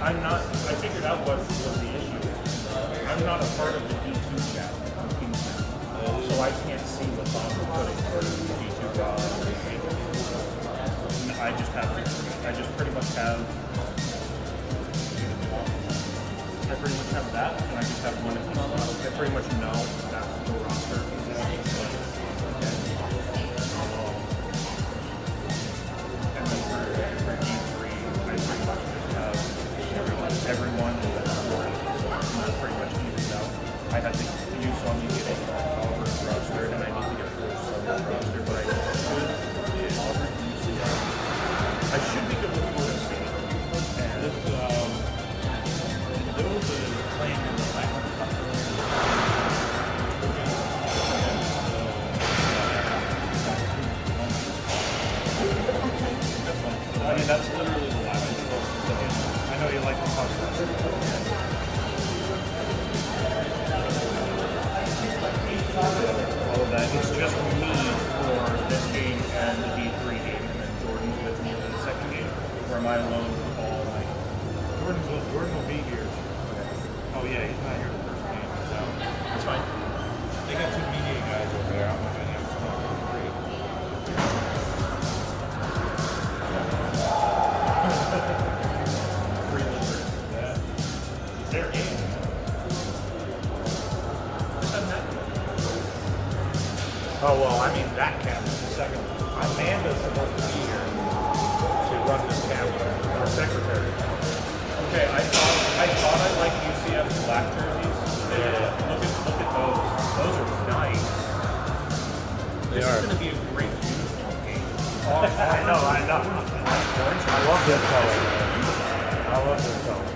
I'm not. I figured out what the issue is. I'm not a part of the D2 chat on Kingstown, so I can't see what Auburn putting for the D2 raw. I just pretty much have. I pretty much have that, and I just have one of these. I pretty much know that's the roster. And then for D3, I pretty much just have everyone and then that pretty much evens out. I had to use some to get Auburn's roster, and I need to get full Southern roster, but I should get Auburn UCF. I should be good with Florida State. And this, there was a plan in the last I mean, that's literally the last I know you like to talk about it. All of that. It's just me for this game and the D3 game, and then Jordan's with me for the second game. Or am I alone all night? Jordan will be here. Okay. Oh yeah, he's not here the first game. So that's fine. They got two media guys over there. I'm not going to have to talk great. Their game. Oh, well, I mean that camera. Second. Amanda's supposed to be here to run this camera. Our secretary. Okay, I thought I liked UCF's black jerseys. Yeah. Look at those. Those are nice. This is going to be a great uniform game. Oh, I know. I love this color. I love this color.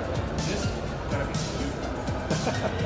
This is going to be stupid.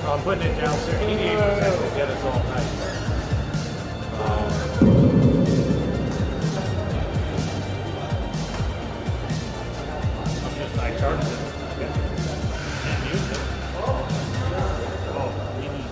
I'm putting it down there. 88% to get us all night. I charged it. Can't use it. Oh, you need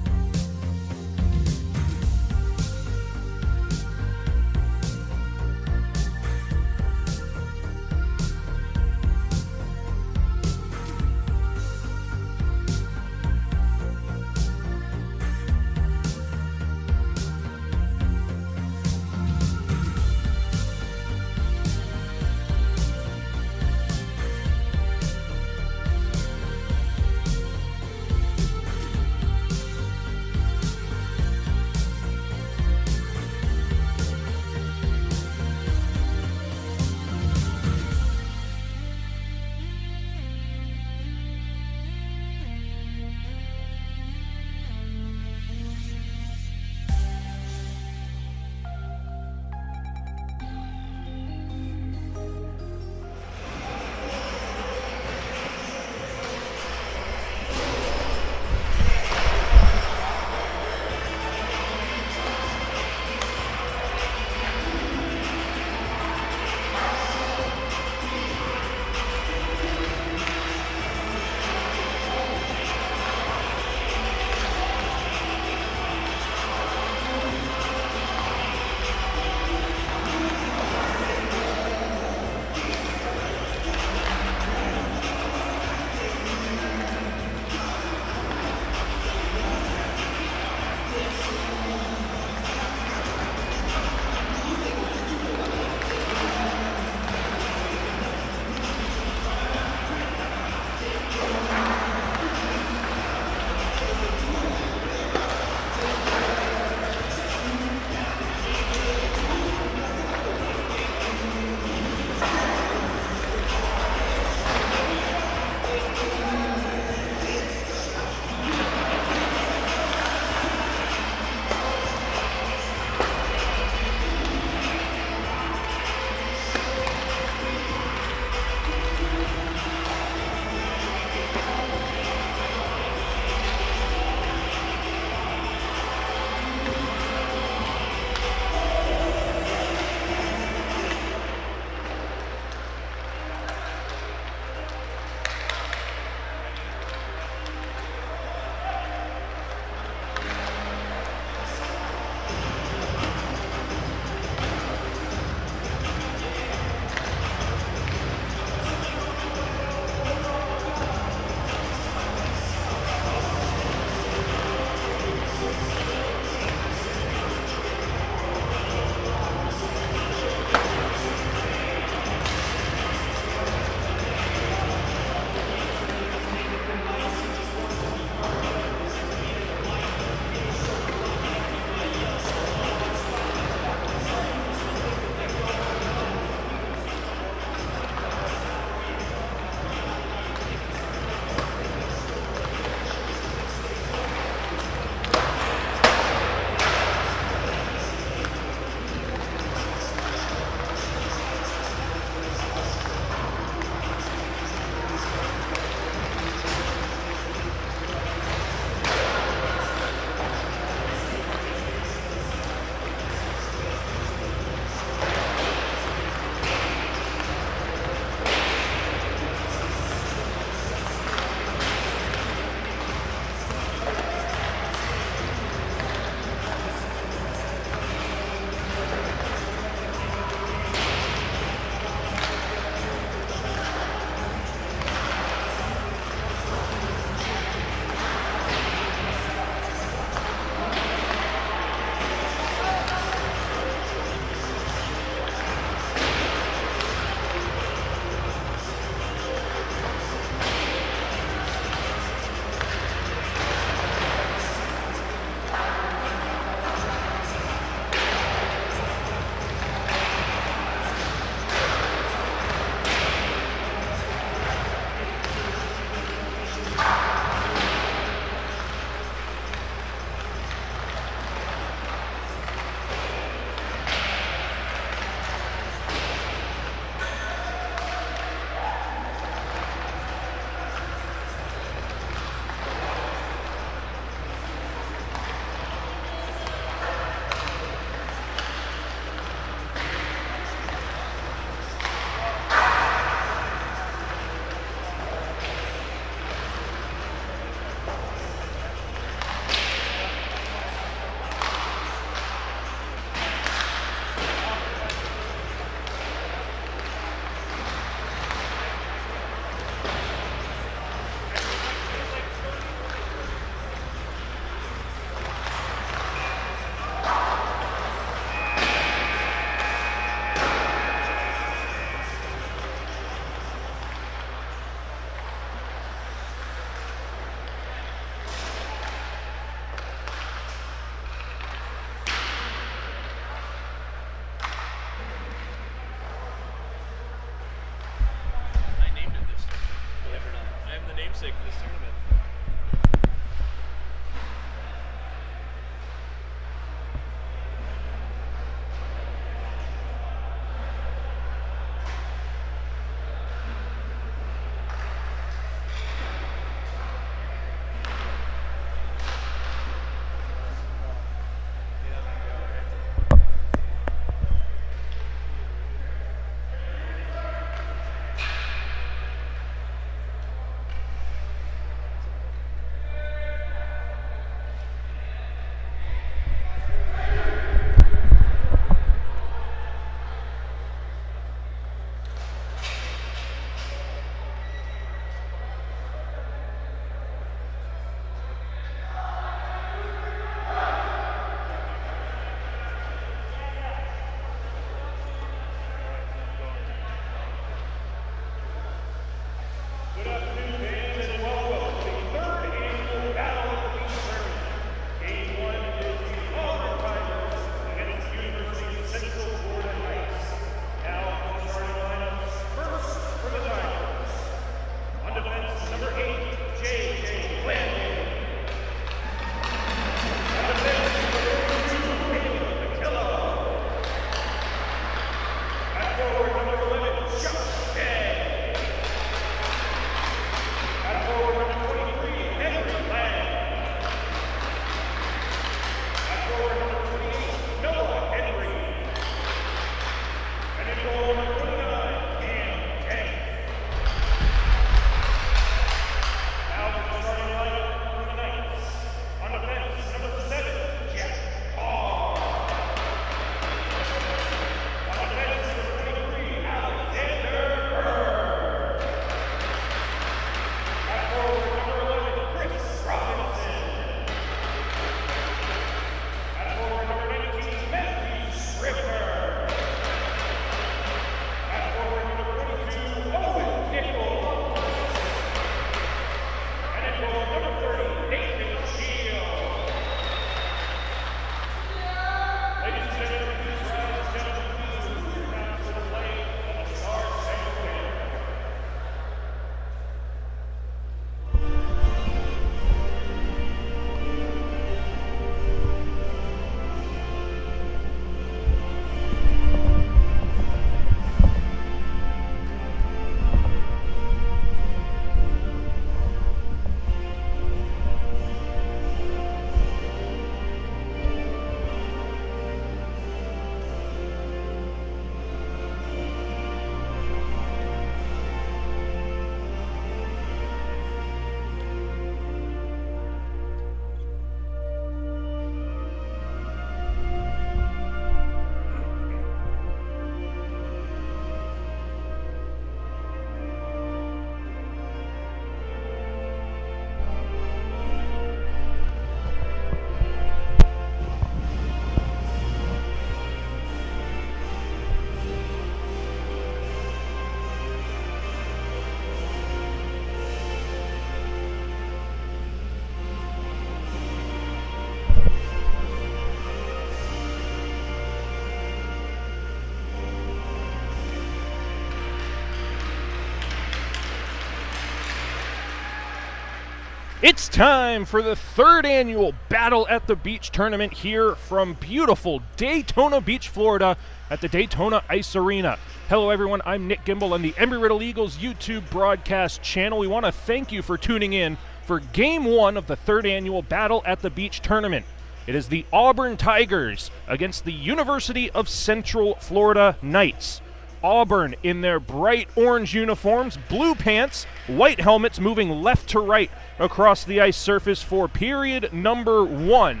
It's time for the third annual Battle at the Beach tournament here from beautiful Daytona Beach, Florida at the Daytona Ice Arena. Hello everyone, I'm Nick Gimbel on the Embry-Riddle Eagles YouTube broadcast channel. We want to thank you for tuning in for Game 1 of the third annual Battle at the Beach tournament. It is the Auburn Tigers against the University of Central Florida Knights. Auburn in their bright orange uniforms, blue pants, white helmets moving left to right across the ice surface for period number 1.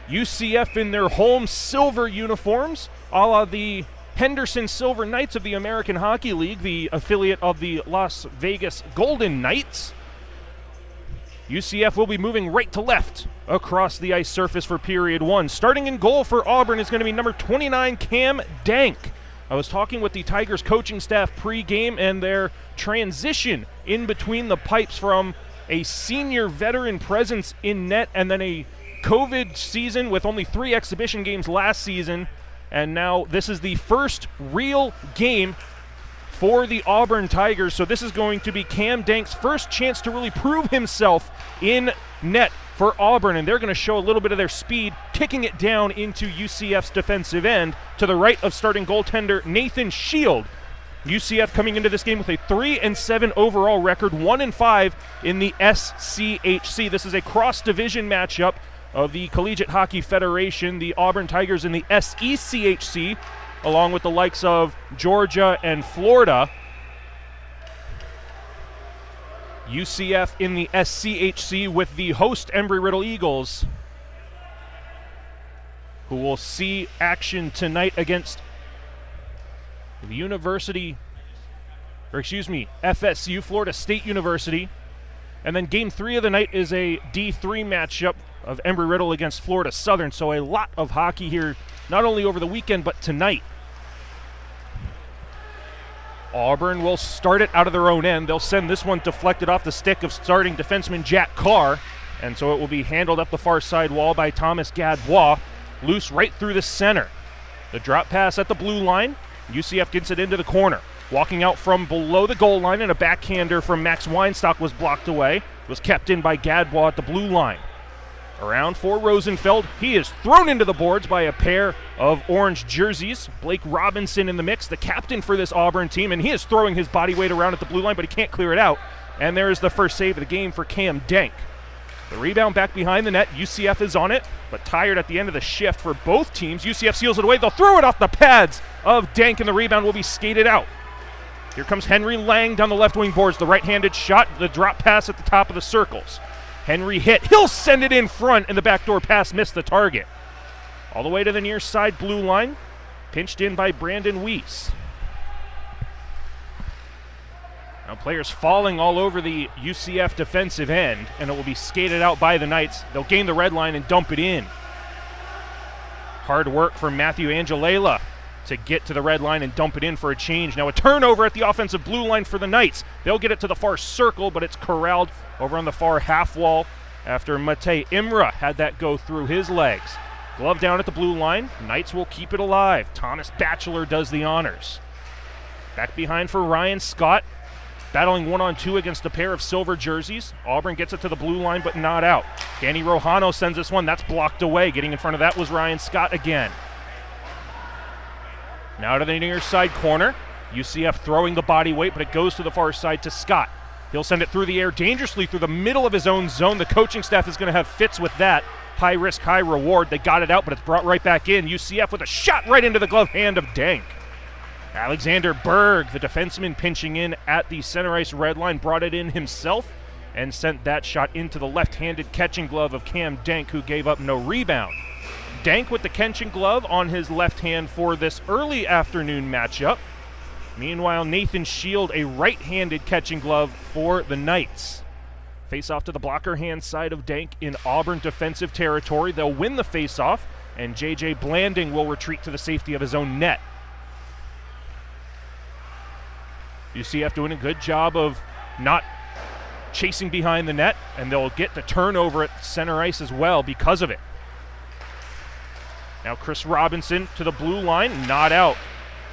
UCF in their home silver uniforms, a la the Henderson Silver Knights of the American Hockey League, the affiliate of the Las Vegas Golden Knights. UCF will be moving right to left across the ice surface for period 1. Starting in goal for Auburn is going to be number 29, Cam Dank. I was talking with the Tigers coaching staff pre-game, and their transition in between the pipes from a senior veteran presence in net and then a COVID season with only 3 exhibition games last season, and now this is the first real game for the Auburn Tigers. So this is going to be Cam Dank's first chance to really prove himself in net for Auburn, and they're going to show a little bit of their speed, kicking it down into UCF's defensive end to the right of starting goaltender Nathan Shield. UCF coming into this game with a 3-7 overall record, 1-5 in the SCHC. This is a cross-division matchup of the Collegiate Hockey Federation, the Auburn Tigers in the SECHC, along with the likes of Georgia and Florida. UCF in the SCHC with the host Embry-Riddle Eagles, who will see action tonight against the FSU, Florida State University. And then game 3 of the night is a D3 matchup of Embry-Riddle against Florida Southern. So a lot of hockey here, not only over the weekend, but tonight. Auburn will start it out of their own end. They'll send this one deflected off the stick of starting defenseman Jack Carr, and so it will be handled up the far side wall by Thomas Gadbois, loose right through the center. The drop pass at the blue line. UCF gets it into the corner. Walking out from below the goal line, and a backhander from Max Weinstock was blocked away. It was kept in by Gadbois at the blue line. Around for Rosenfeld. He is thrown into the boards by a pair of orange jerseys. Blake Robinson in the mix, the captain for this Auburn team, and he is throwing his body weight around at the blue line, but he can't clear it out. And there is the first save of the game for Cam Dank. The rebound back behind the net. UCF is on it, but tired at the end of the shift for both teams. UCF seals it away. They'll throw it off the pads of Dank, and the rebound will be skated out. Here comes Henry Lang down the left wing boards. The right-handed shot, the drop pass at the top of the circles. Henry hit. He'll send it in front, and the backdoor pass missed the target. All the way to the near side blue line. Pinched in by Brandon Weiss. Now players falling all over the UCF defensive end, and it will be skated out by the Knights. They'll gain the red line and dump it in. Hard work from Matthew Angelela to get to the red line and dump it in for a change. Now a turnover at the offensive blue line for the Knights. They'll get it to the far circle, but it's corralled over on the far half wall after Matej Imra had that go through his legs. Glove down at the blue line. Knights will keep it alive. Thomas Batchelor does the honors. Back behind for Ryan Scott. Battling 1-on-2 against a pair of silver jerseys. Auburn gets it to the blue line, but not out. Danny Rojano sends this one. That's blocked away. Getting in front of that was Ryan Scott again. Now to the near side corner. UCF throwing the body weight, but it goes to the far side to Scott. He'll send it through the air dangerously through the middle of his own zone. The coaching staff is going to have fits with that. High risk, high reward. They got it out, but it's brought right back in. UCF with a shot right into the glove hand of Dank. Alexander Berg, the defenseman, pinching in at the center ice red line, brought it in himself and sent that shot into the left-handed catching glove of Cam Dank, who gave up no rebound. Dank with the catching glove on his left hand for this early afternoon matchup. Meanwhile, Nathan Shield, a right-handed catching glove for the Knights. Face-off to the blocker hand side of Dank in Auburn defensive territory. They'll win the face-off, and J.J. Blanding will retreat to the safety of his own net. UCF doing a good job of not chasing behind the net, and they'll get the turnover at center ice as well because of it. Now Chris Robinson to the blue line, not out.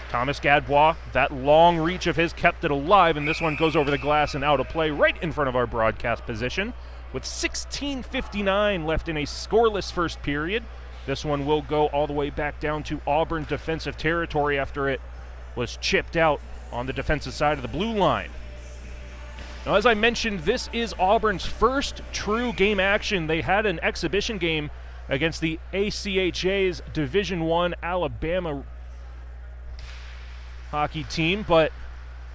Thomas Gadbois, that long reach of his kept it alive, and this one goes over the glass and out of play right in front of our broadcast position. With 16:59 left in a scoreless first period, this one will go all the way back down to Auburn defensive territory after it was chipped out on the defensive side of the blue line. Now, as I mentioned, this is Auburn's first true game action. They had an exhibition game against the ACHA's Division I Alabama hockey team, but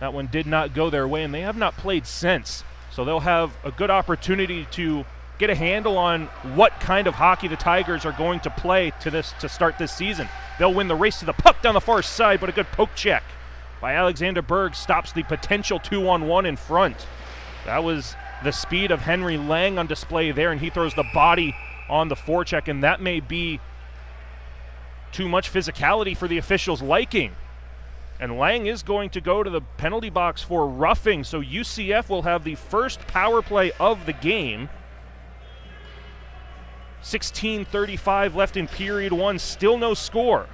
that one did not go their way, and they have not played since. So they'll have a good opportunity to get a handle on what kind of hockey the Tigers are going to play to start this season. They'll win the race to the puck down the far side, but a good poke check by Alexander Berg stops the potential 2-on-1 in front. That was the speed of Henry Lang on display there, and he throws the body on the forecheck, and that may be too much physicality for the officials' liking. And Lang is going to go to the penalty box for roughing, so UCF will have the first power play of the game. 16:35 left in period one, still no score.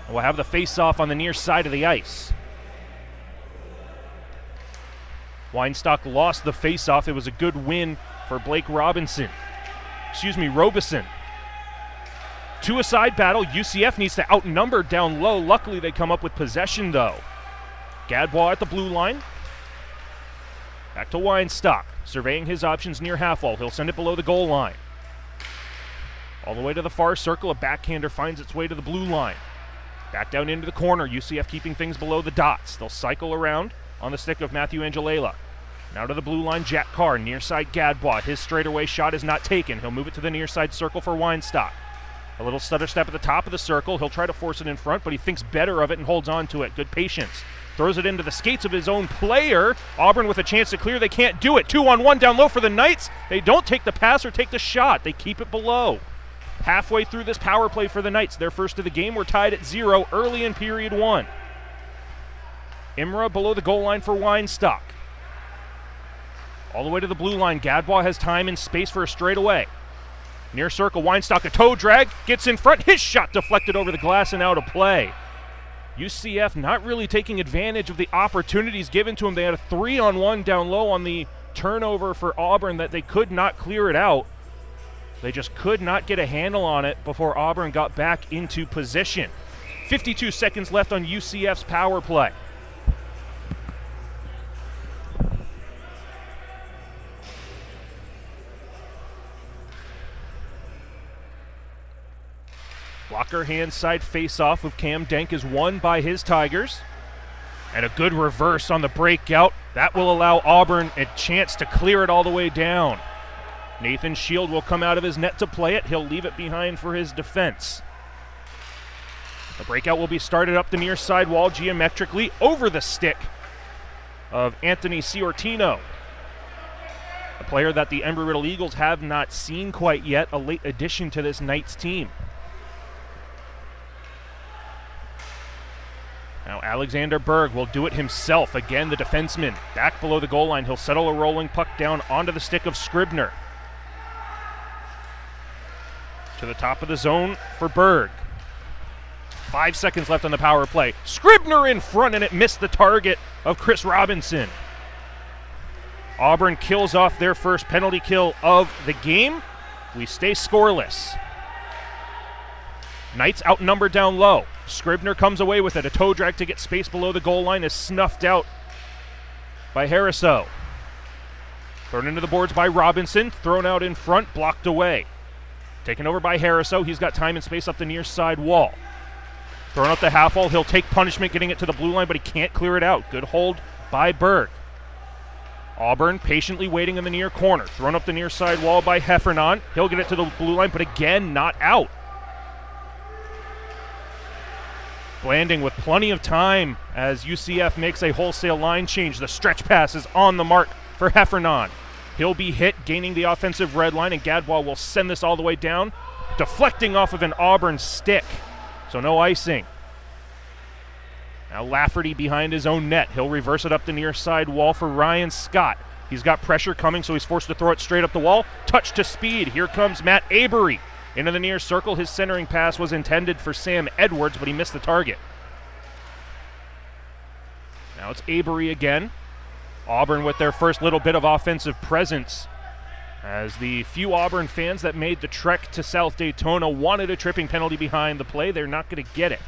We'll have the face-off on the near side of the ice. Weinstock lost the face-off. It was a good win for Blake Robeson. To a side battle. UCF needs to outnumber down low. Luckily, they come up with possession, though. Gadbois at the blue line. Back to Weinstock, surveying his options near half wall. He'll send it below the goal line. All the way to the far circle. A backhander finds its way to the blue line. Back down into the corner. UCF keeping things below the dots. They'll cycle around on the stick of Matthew Angelela. Now to the blue line, Jack Carr, near side Gadbois. His straightaway shot is not taken. He'll move it to the near side circle for Weinstock. A little stutter step at the top of the circle. He'll try to force it in front, but he thinks better of it and holds on to it. Good patience. Throws it into the skates of his own player. Auburn with a chance to clear. They can't do it. 2-on-1 down low for the Knights. They don't take the pass or take the shot. They keep it below. Halfway through this power play for the Knights. Their first of the game. We're tied at 0 early in period one. Imra below the goal line for Weinstock. All the way to the blue line. Gadbois has time and space for a straightaway. Near circle, Weinstock, a toe drag, gets in front. His shot deflected over the glass and out of play. UCF not really taking advantage of the opportunities given to them. They had a 3-on-1 down low on the turnover for Auburn that they could not clear it out. They just could not get a handle on it before Auburn got back into position. 52 seconds left on UCF's power play. Blocker hand side face-off of Cam Denk is won by his Tigers. And a good reverse on the breakout. That will allow Auburn a chance to clear it all the way down. Nathan Shield will come out of his net to play it. He'll leave it behind for his defense. The breakout will be started up the near side wall geometrically over the stick of Anthony Ciortino, a player that the Embry-Riddle Eagles have not seen quite yet, a late addition to this Knights team. Now Alexander Berg will do it himself. Again, the defenseman back below the goal line. He'll settle a rolling puck down onto the stick of Scribner. To the top of the zone for Berg. 5 seconds left on the power play. Scribner in front, and it missed the target of Chris Robinson. Auburn kills off their first penalty kill of the game. We stay scoreless. Knights outnumbered down low. Scribner comes away with it. A toe drag to get space below the goal line is snuffed out by Harriso. Thrown into the boards by Robinson. Thrown out in front, blocked away. Taken over by Harriso. He's got time and space up the near side wall. Thrown up the half wall. He'll take punishment getting it to the blue line, but he can't clear it out. Good hold by Berg. Auburn patiently waiting in the near corner. Thrown up the near side wall by Heffernan. He'll get it to the blue line, but again, not out. Blanding with plenty of time as UCF makes a wholesale line change. The stretch pass is on the mark for Heffernan. He'll be hit, gaining the offensive red line, and Gadbois will send this all the way down, deflecting off of an Auburn stick. So no icing. Now Lafferty behind his own net. He'll reverse it up the near side wall for Ryan Scott. He's got pressure coming, so he's forced to throw it straight up the wall. Touch to speed. Here comes Matt Avery. Into the near circle. His centering pass was intended for Sam Edwards, but he missed the target. Now it's Avery again. Auburn with their first little bit of offensive presence, as the few Auburn fans that made the trek to South Daytona wanted a tripping penalty behind the play. They're not going to get it.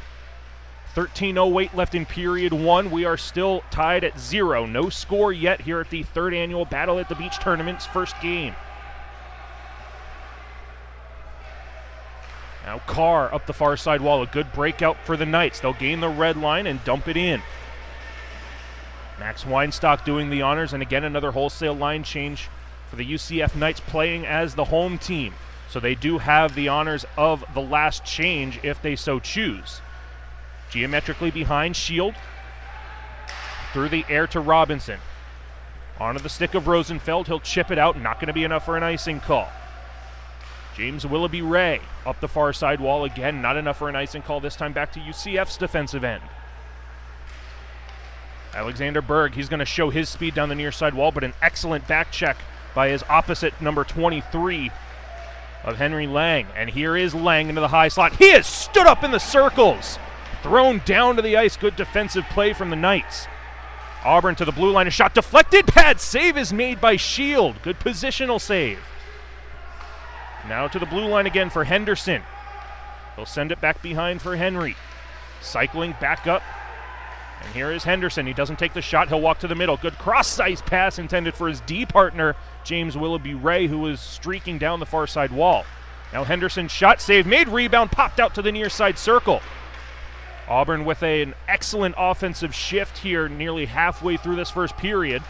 13:08 left in period one. We are still tied at 0. No score yet here at the third annual Battle at the Beach Tournament's first game. Now Carr up the far side wall. A good breakout for the Knights. They'll gain the red line and dump it in. Max Weinstock doing the honors, and again another wholesale line change for the UCF Knights playing as the home team. So they do have the honors of the last change if they so choose. Geometrically behind Shield. Through the air to Robinson. Onto the stick of Rosenfeld. He'll chip it out. Not going to be enough for an icing call. James Willoughby Ray up the far side wall again. Not enough for an icing call. This time back to UCF's defensive end. Alexander Berg, he's going to show his speed down the near side wall, but an excellent back check by his opposite number 23 of Henry Lang. And here is Lang into the high slot. He has stood up in the circles. Thrown down to the ice. Good defensive play from the Knights. Auburn to the blue line. A shot deflected. Pad save is made by Shield. Good positional save. Now to the blue line again for Henderson. He'll send it back behind for Henry. Cycling back up. And here is Henderson. He doesn't take the shot. He'll walk to the middle. Good cross-ice pass intended for his D partner, James Willoughby Ray, who was streaking down the far side wall. Now Henderson shot save, made rebound, popped out to the near side circle. Auburn with an excellent offensive shift here nearly halfway through this first period.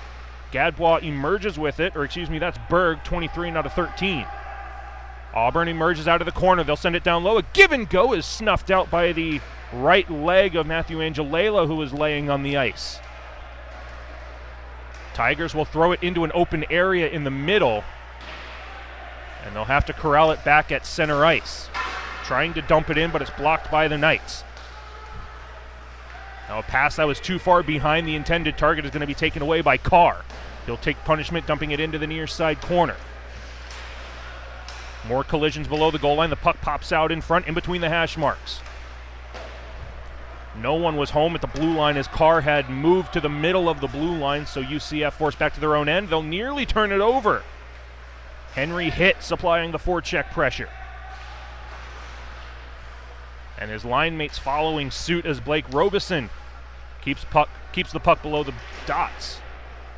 Gadbois emerges with it, or excuse me, that's Berg, 23 out of 13. Auburn emerges out of the corner. They'll send it down low. A give and go is snuffed out by the right leg of Matthew Angelela, who is laying on the ice. Tigers will throw it into an open area in the middle, and they'll have to corral it back at center ice. Trying to dump it in, but it's blocked by the Knights. Now a pass that was too far behind the intended target is going to be taken away by Carr. He'll take punishment, dumping it into the near side corner. More collisions below the goal line. The puck pops out in front, in between the hash marks. No one was home at the blue line as Carr had moved to the middle of the blue line, so UCF forced back to their own end. They'll nearly turn it over. Henry hits, applying the forecheck pressure. And his line mates following suit as Blake Robeson keeps the puck below the dots.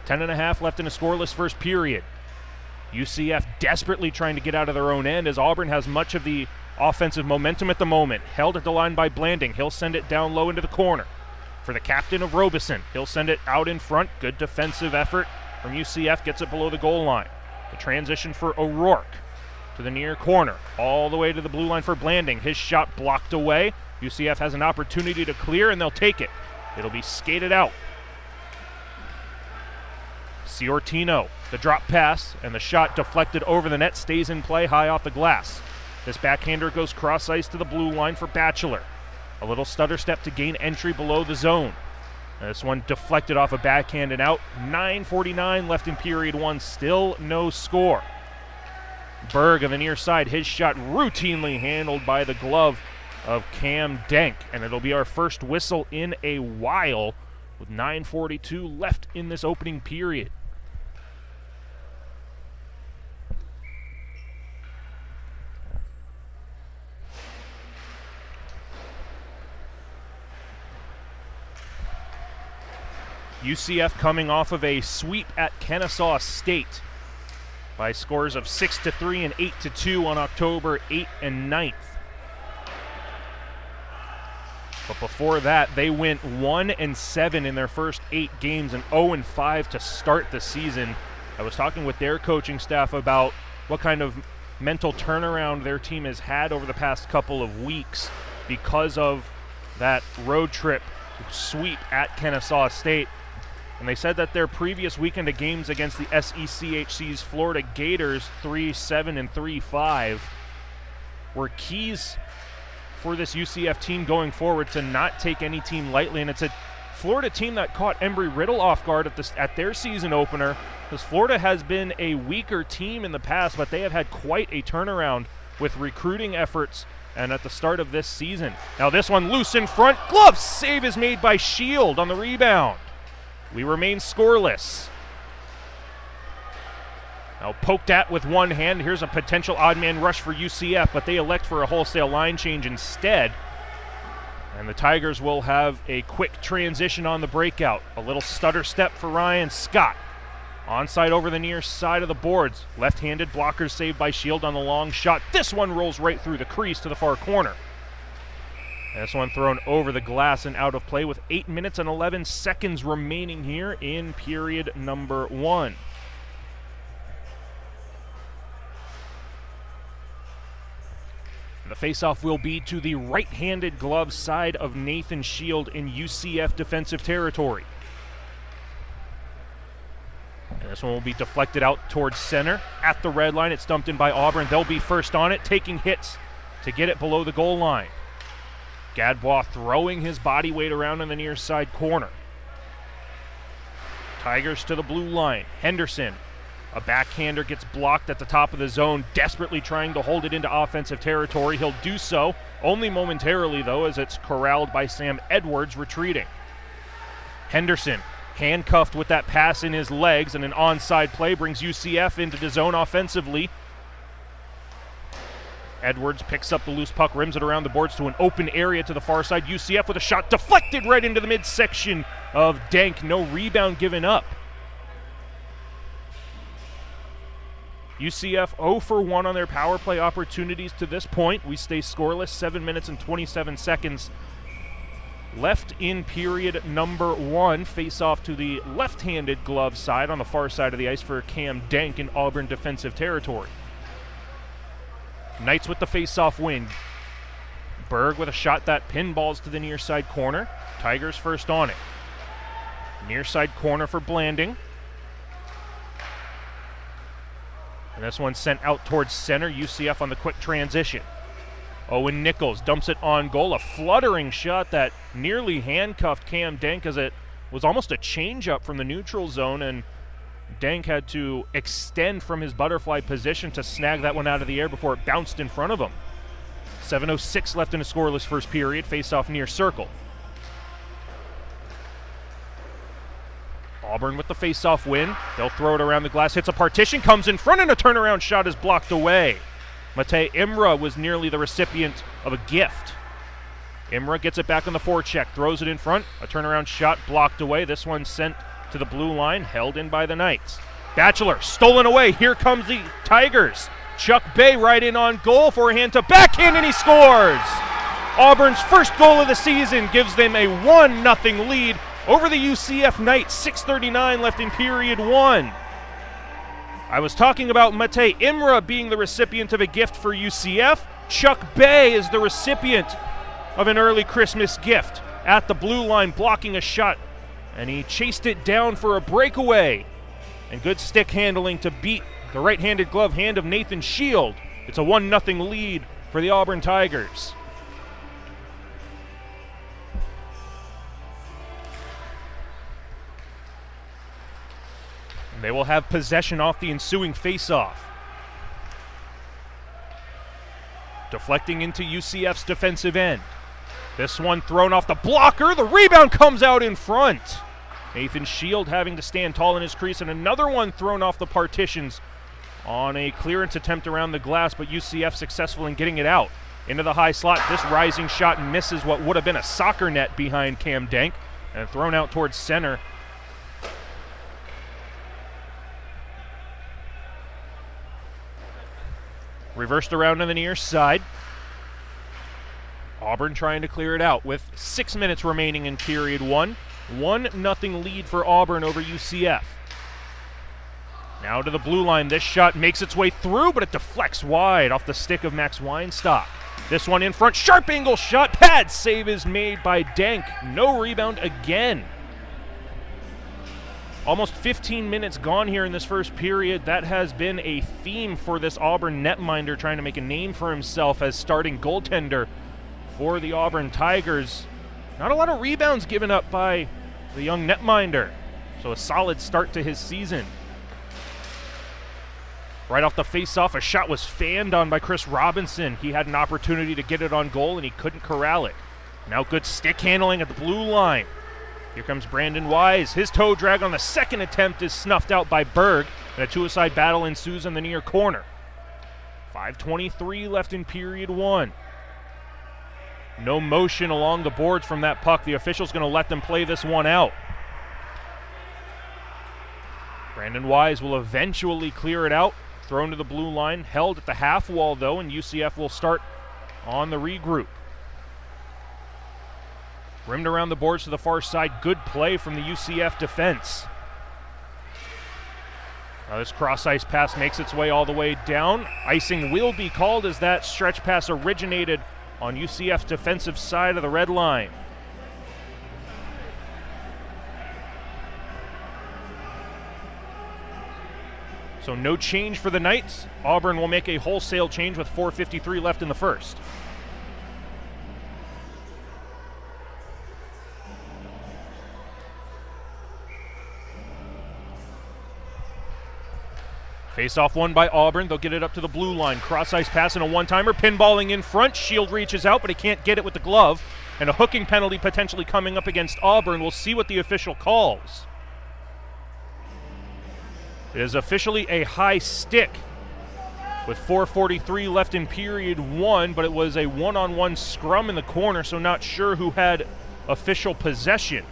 10.5 left in a scoreless first period. UCF desperately trying to get out of their own end as Auburn has much of the offensive momentum at the moment. Held at the line by Blanding. He'll send it down low into the corner. For the captain of Robeson, he'll send it out in front. Good defensive effort from UCF, gets it below the goal line. The transition for O'Rourke to the near corner, all the way to the blue line for Blanding. His shot blocked away. UCF has an opportunity to clear, and they'll take it. It'll be skated out. Ciortino, the drop pass, and the shot deflected over the net, stays in play high off the glass. This backhander goes cross ice to the blue line for Batchelor. A little stutter step to gain entry below the zone. And this one deflected off a backhand and out. 9:49 left in period one, still no score. Berg on the near side, his shot routinely handled by the glove of Cam Denk, and it'll be our first whistle in a while with 9:42 left in this opening period. UCF coming off of a sweep at Kennesaw State by scores of 6-3 and 8-2 on October 8th and 9th. But before that, they went 1-7 in their first 8 games and 0-5 to start the season. I was talking with their coaching staff about what kind of mental turnaround their team has had over the past couple of weeks because of that road trip sweep at Kennesaw State. And they said that their previous weekend of games against the SECHC's Florida Gators, 3-7 and 3-5, were keys for this UCF team going forward to not take any team lightly. And it's a Florida team that caught Embry-Riddle off guard at their season opener, because Florida has been a weaker team in the past, but they have had quite a turnaround with recruiting efforts and at the start of this season. Now this one loose in front. Glove save is made by Shield on the rebound. We remain scoreless. Now poked at with one hand. Here's a potential odd man rush for UCF, but they elect for a wholesale line change instead. And the Tigers will have a quick transition on the breakout. A little stutter step for Ryan Scott. Onside over the near side of the boards. Left-handed blockers saved by Shield on the long shot. This one rolls right through the crease to the far corner. This one thrown over the glass and out of play with 8 minutes and 11 seconds remaining here in period number 1. The faceoff will be to the right-handed glove side of Nathan Shield in UCF defensive territory. And this one will be deflected out towards center. At the red line, it's dumped in by Auburn. They'll be first on it, taking hits to get it below the goal line. Gadbois throwing his body weight around in the near side corner. Tigers to the blue line. Henderson, a backhander, gets blocked at the top of the zone, desperately trying to hold it into offensive territory. He'll do so, only momentarily though, as it's corralled by Sam Edwards retreating. Henderson, handcuffed with that pass in his legs, and an onside play brings UCF into the zone offensively. Edwards picks up the loose puck, rims it around the boards to an open area to the far side. UCF with a shot deflected right into the midsection of Denk. No rebound given up. UCF 0 for 1 on their power play opportunities to this point. We stay scoreless, 7 minutes and 27 seconds left in period number 1. Face off to the left-handed glove side on the far side of the ice for Cam Denk in Auburn defensive territory. Knights with the face-off win. Berg with a shot that pinballs to the near side corner. Tigers first on it. Near side corner for Blanding. And this one sent out towards center. UCF on the quick transition. Owen Nichols dumps it on goal. A fluttering shot that nearly handcuffed Cam Denk as it was almost a change-up from the neutral zone, and Denk had to extend from his butterfly position to snag that one out of the air before it bounced in front of him. 7:06 left in a scoreless first period. Face-off near circle. Auburn with the face-off win. They'll throw it around the glass, hits a partition, comes in front, and a turnaround shot is blocked away. Mate Imra was nearly the recipient of a gift. Imra gets it back on the forecheck, throws it in front, a turnaround shot blocked away. This one sent to the blue line, held in by the Knights. Batchelor stolen away, here comes the Tigers. Chuck Bay right in on goal, forehand to backhand, and he scores! Auburn's first goal of the season gives them a 1-0 lead over the UCF Knights, 6:39 left in period 1. I was talking about Mate Imra being the recipient of a gift for UCF. Chuck Bay is the recipient of an early Christmas gift at the blue line, blocking a shot, and he chased it down for a breakaway. And good stick handling to beat the right-handed glove hand of Nathan Shield. It's a 1-0 lead for the Auburn Tigers. They will have possession off the ensuing face-off. Deflecting into UCF's defensive end. This one thrown off the blocker. The rebound comes out in front. Nathan Shield having to stand tall in his crease, and another one thrown off the partitions on a clearance attempt around the glass, but UCF successful in getting it out. Into the high slot. This rising shot misses what would have been a soccer net behind Cam Dank, and thrown out towards center. Reversed around on the near side. Auburn trying to clear it out with 6 minutes remaining in period 1. 1-0 lead for Auburn over UCF. Now to the blue line. This shot makes its way through, but it deflects wide off the stick of Max Weinstock. This one in front. Sharp angle shot. Pad save is made by Dank. No rebound again. Almost 15 minutes gone here in this first period. That has been a theme for this Auburn netminder, trying to make a name for himself as starting goaltender for the Auburn Tigers. Not a lot of rebounds given up by the young netminder, so a solid start to his season. Right off the face-off, a shot was fanned on by Chris Robinson. He had an opportunity to get it on goal, and he couldn't corral it. Now good stick handling at the blue line. Here comes Brandon Wise. His toe drag on the second attempt is snuffed out by Berg, and a two-a-side battle ensues in the near corner. 5:23 left in period 1. No motion along the boards from that puck. The official's going to let them play this one out. Brandon Wise will eventually clear it out. Thrown to the blue line, held at the half wall though, and UCF will start on the regroup. Rimmed around the boards to the far side. Good play from the UCF defense. Now this cross-ice pass makes its way all the way down. Icing will be called as that stretch pass originated on UCF's defensive side of the red line. So no change for the Knights. Auburn will make a wholesale change with 4:53 left in the first. Face-off won by Auburn. They'll get it up to the blue line. Cross-ice pass and a one-timer. Pinballing in front. Shield reaches out, but he can't get it with the glove. And a hooking penalty potentially coming up against Auburn. We'll see what the official calls. It is officially a high stick with 4:43 left in period 1, but it was a one-on-one scrum in the corner, so not sure who had official possession.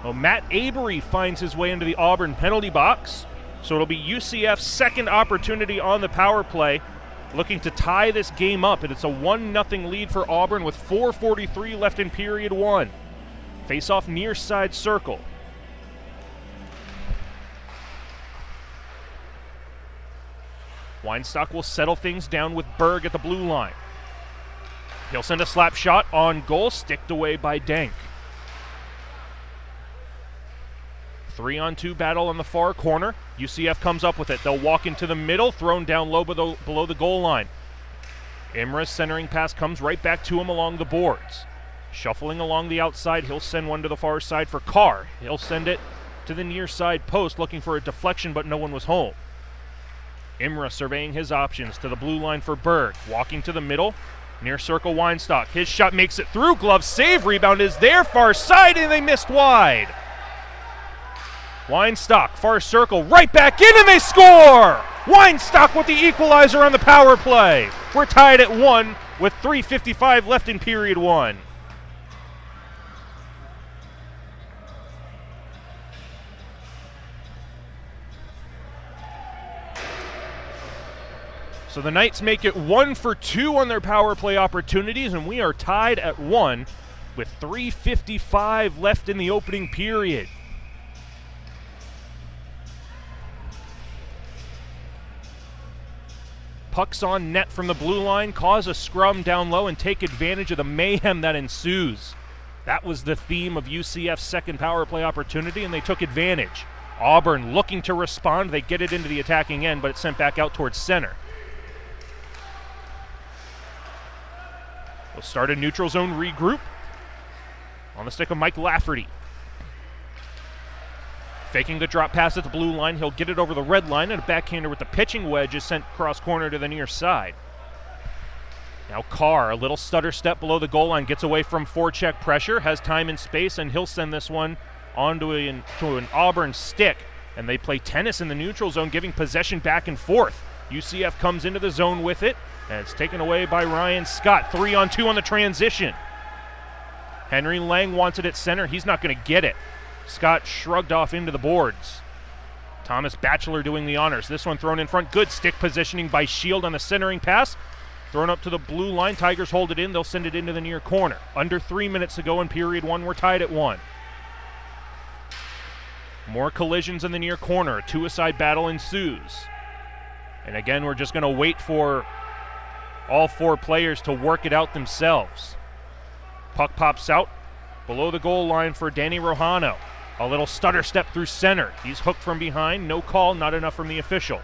Well, Matt Avery finds his way into the Auburn penalty box, so it'll be UCF's second opportunity on the power play, looking to tie this game up, and it's a 1-0 lead for Auburn with 4:43 left in period 1. Face-off near side circle. Weinstock will settle things down with Berg at the blue line. He'll send a slap shot on goal, sticked away by Dank. 3-on-2 battle on the far corner. UCF comes up with it. They'll walk into the middle, thrown down low below the goal line. Imra's centering pass comes right back to him along the boards. Shuffling along the outside, he'll send one to the far side for Carr. He'll send it to the near side post, looking for a deflection, but no one was home. Imra surveying his options to the blue line for Berg. Walking to the middle, Near circle, Weinstock. His shot makes it through. Glove save. Rebound is there. Far side, and they missed wide. Weinstock, far circle, right back in, and they score! Weinstock with the equalizer on the power play. We're tied at 1 with 3:55 left in period 1. So the Knights make it 1 for 2 on their power play opportunities, and we are tied at 1 with 3:55 left in the opening period. Pucks on net from the blue line, cause a scrum down low and take advantage of the mayhem that ensues. That was the theme of UCF's second power play opportunity, and they took advantage. Auburn looking to respond. They get it into the attacking end, but it's sent back out towards center. We'll start a neutral zone regroup on the stick of Mike Lafferty. Faking the drop pass at the blue line, he'll get it over the red line, and a backhander with the pitching wedge is sent cross corner to the near side. Now Carr, a little stutter step below the goal line, gets away from forecheck pressure, has time and space, and he'll send this one onto an Auburn stick. And they play tennis in the neutral zone, giving possession back and forth. UCF comes into the zone with it, and it's taken away by Ryan Scott. 3-on-2 on the transition. Henry Lang wants it at center. He's not going to get it. Scott shrugged off into the boards. Thomas Batchelor doing the honors. This one thrown in front. Good stick positioning by Shield on the centering pass. Thrown up to the blue line. Tigers hold it in. They'll send it into the near corner. Under 3 minutes to go in period 1. We're tied at 1. More collisions in the near corner. A two-a-side battle ensues. And again, we're just going to wait for all 4 players to work it out themselves. Puck pops out below the goal line for Danny Rojano. A little stutter step through center. He's hooked from behind. No call, not enough from the official.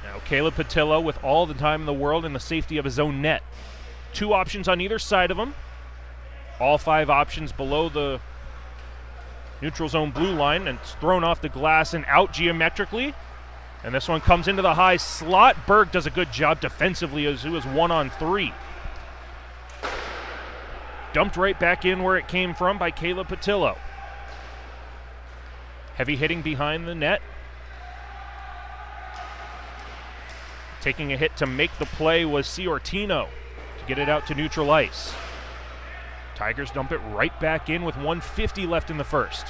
Now Caleb Patillo with all the time in the world in the safety of his own net. 2 options on either side of him. All 5 options below the neutral zone blue line, and it's thrown off the glass and out geometrically. And this one comes into the high slot. Berg does a good job defensively as he was 1-on-3. Dumped right back in where it came from by Caleb Patillo. Heavy hitting behind the net. Taking a hit to make the play was Ciortino to get it out to neutral ice. Tigers dump it right back in with 1:50 left in the first.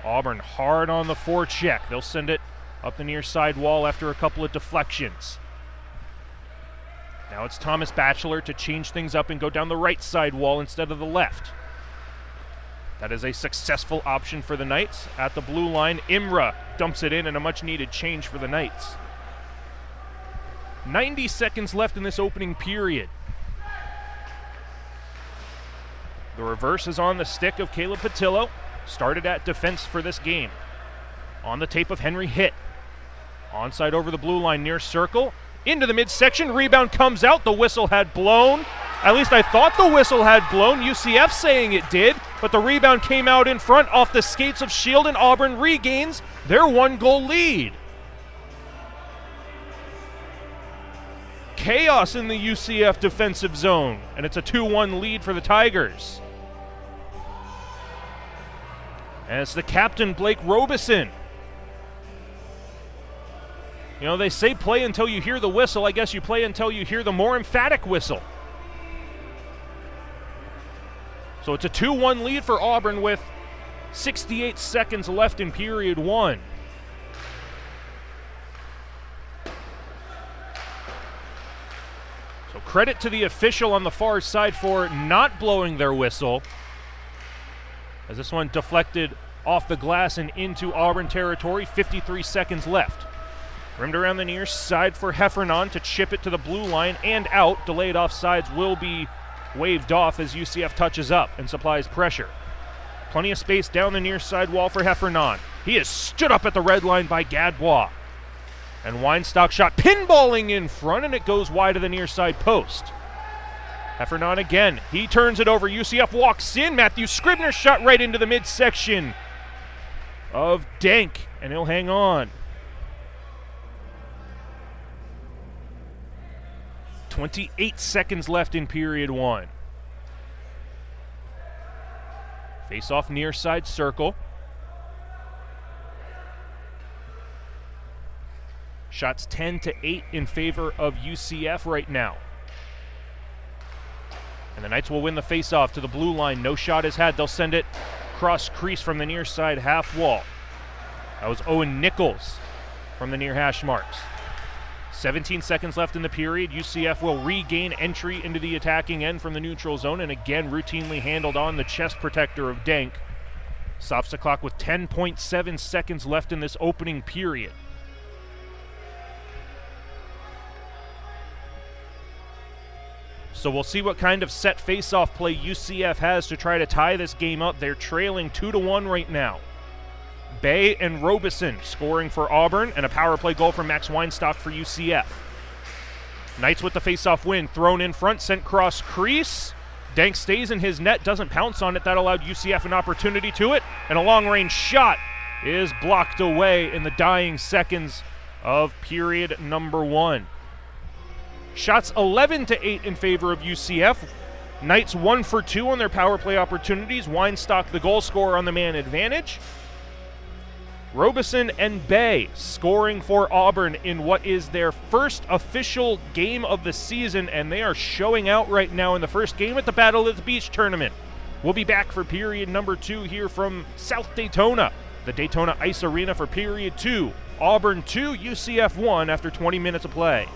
Auburn hard on the forecheck. They'll send it up the near side wall after a couple of deflections. Now it's Thomas Batchelor to change things up and go down the right side wall instead of the left. That is a successful option for the Knights. At the blue line, Imra dumps it in, and a much-needed change for the Knights. 90 seconds left in this opening period. The reverse is on the stick of Caleb Patillo. Started at defense for this game. On the tape of Henry Hitt. Onside over the blue line near circle. Into the midsection. Rebound comes out. The whistle had blown. At least I thought the whistle had blown. UCF saying it did. But the rebound came out in front off the skates of Shield, and Auburn regains their 1-goal lead. Chaos in the UCF defensive zone. And it's a 2-1 lead for the Tigers. And it's the captain, Blake Robeson. You know, they say play until you hear the whistle. I guess you play until you hear the more emphatic whistle. So it's a 2-1 lead for Auburn with 68 seconds left in period 1. So credit to the official on the far side for not blowing their whistle, as this one deflected off the glass and into Auburn territory. 53 seconds left. Rimmed around the near side for Heffernan to chip it to the blue line and out. Delayed offsides will be waved off as UCF touches up and supplies pressure. Plenty of space down the near side wall for Heffernan. He is stood up at the red line by Gadbois. And Weinstock shot pinballing in front, and it goes wide of the near side post. Heffernan again. He turns it over. UCF walks in. Matthew Scribner shot right into the midsection of Denk, and he'll hang on. 28 seconds left in period one. Face off near side circle. Shots 10-8 in favor of UCF right now. And the Knights will win the face-off to the blue line. No shot is had. They'll send it cross crease from the near side half wall. That was Owen Nichols from the near hash marks. 17 seconds left in the period. UCF will regain entry into the attacking end from the neutral zone and again routinely handled on the chest protector of Denk. Stops the clock with 10.7 seconds left in this opening period. So we'll see what kind of set face-off play UCF has to try to tie this game up. They're trailing 2-1 right now. Bay and Robeson scoring for Auburn, and a power play goal from Max Weinstock for UCF. Knights with the face-off win, thrown in front, sent cross crease. Denk stays in his net, doesn't pounce on it. That allowed UCF an opportunity to it, and a long-range shot is blocked away in the dying seconds of period number one. Shots 11-8 in favor of UCF. Knights 1 for 2 on their power play opportunities. Weinstock the goal scorer on the man advantage. Robeson and Bay scoring for Auburn in what is their first official game of the season, and they are showing out right now in the first game at the Battle of the Beach tournament. We'll be back for period number 2 here from South Daytona, the Daytona Ice Arena for period 2. Auburn 2, UCF 1 after 20 minutes of play.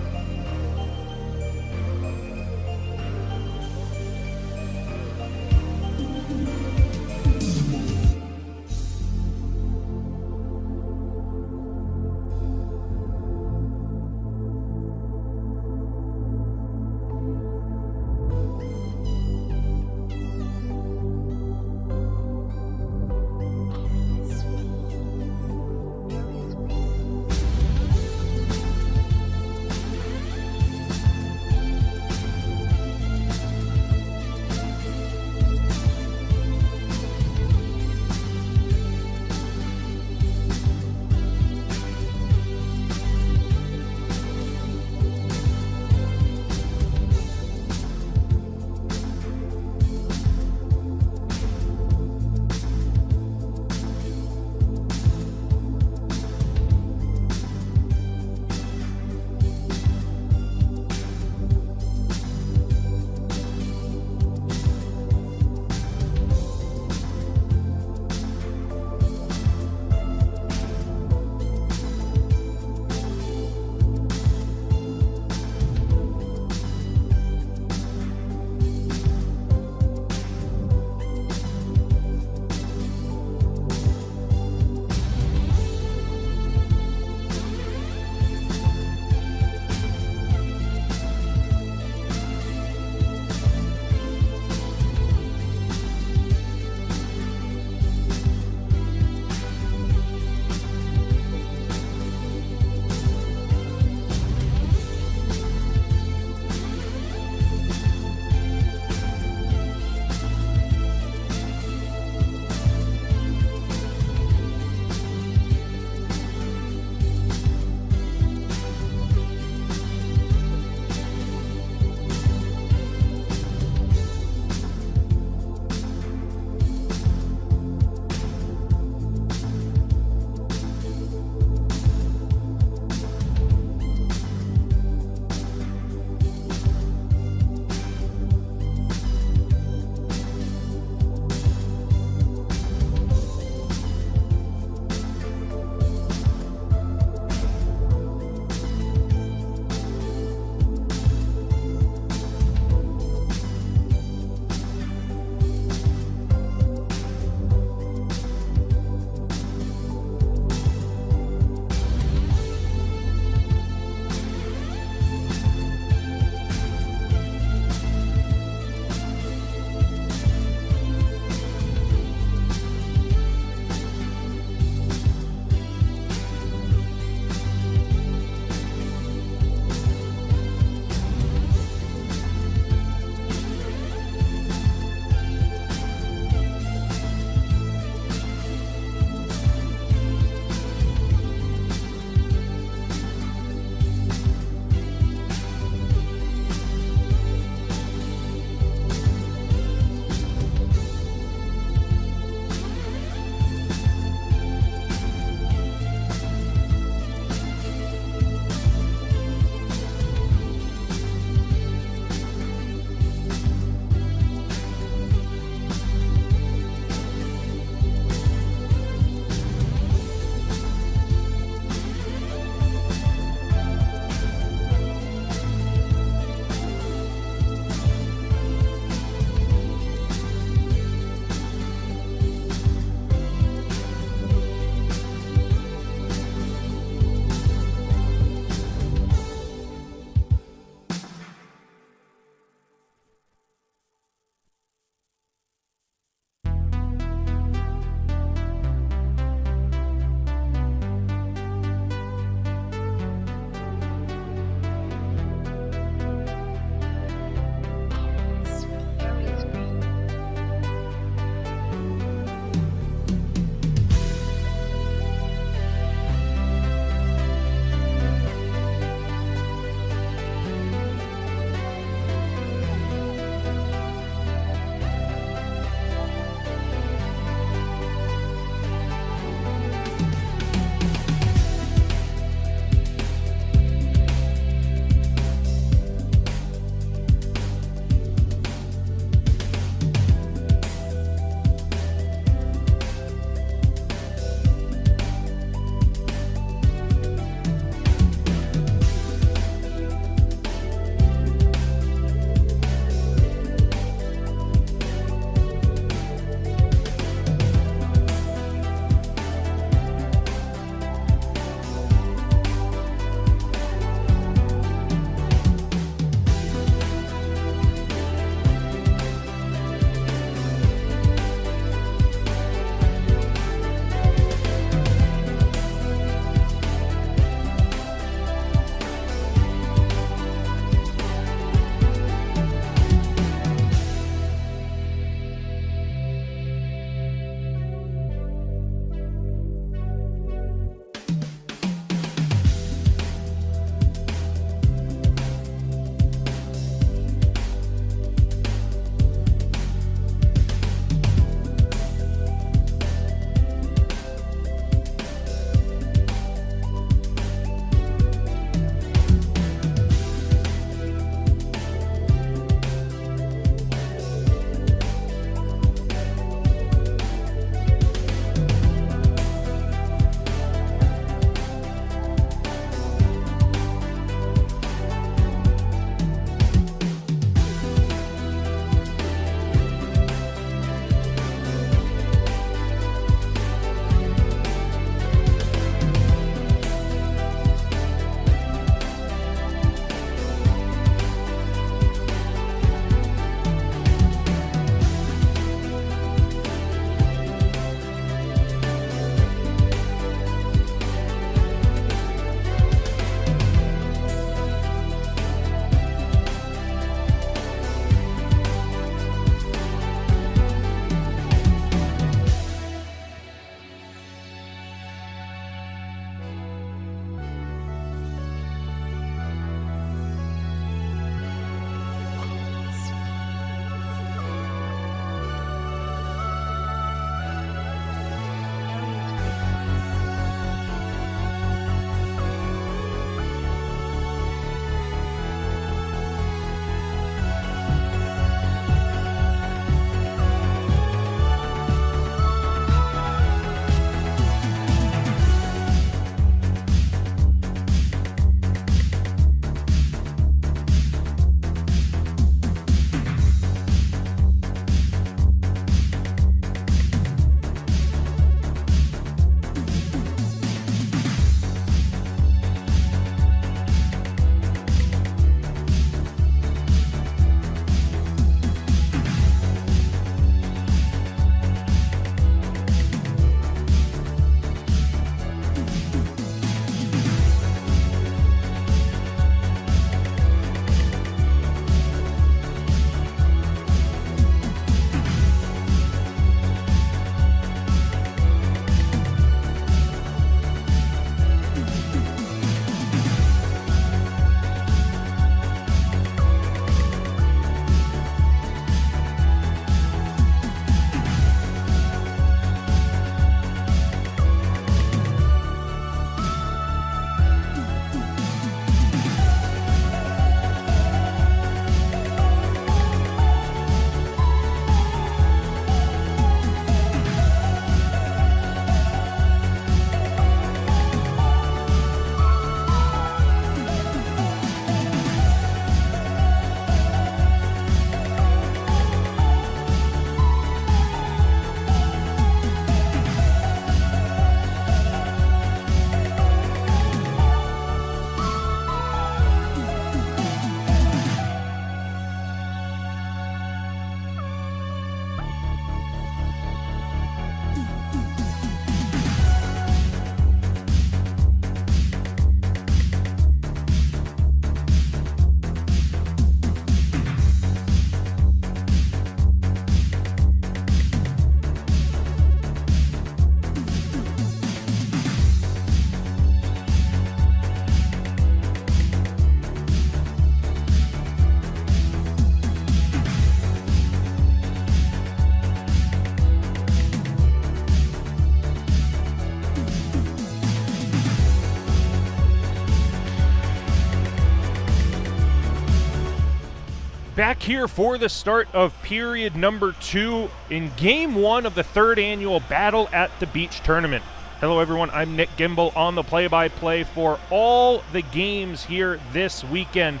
Back here for the start of period number 2 in game 1 of the 3rd annual Battle at the Beach tournament. Hello everyone, I'm Nick Gimbel on the play-by-play for all the games here this weekend.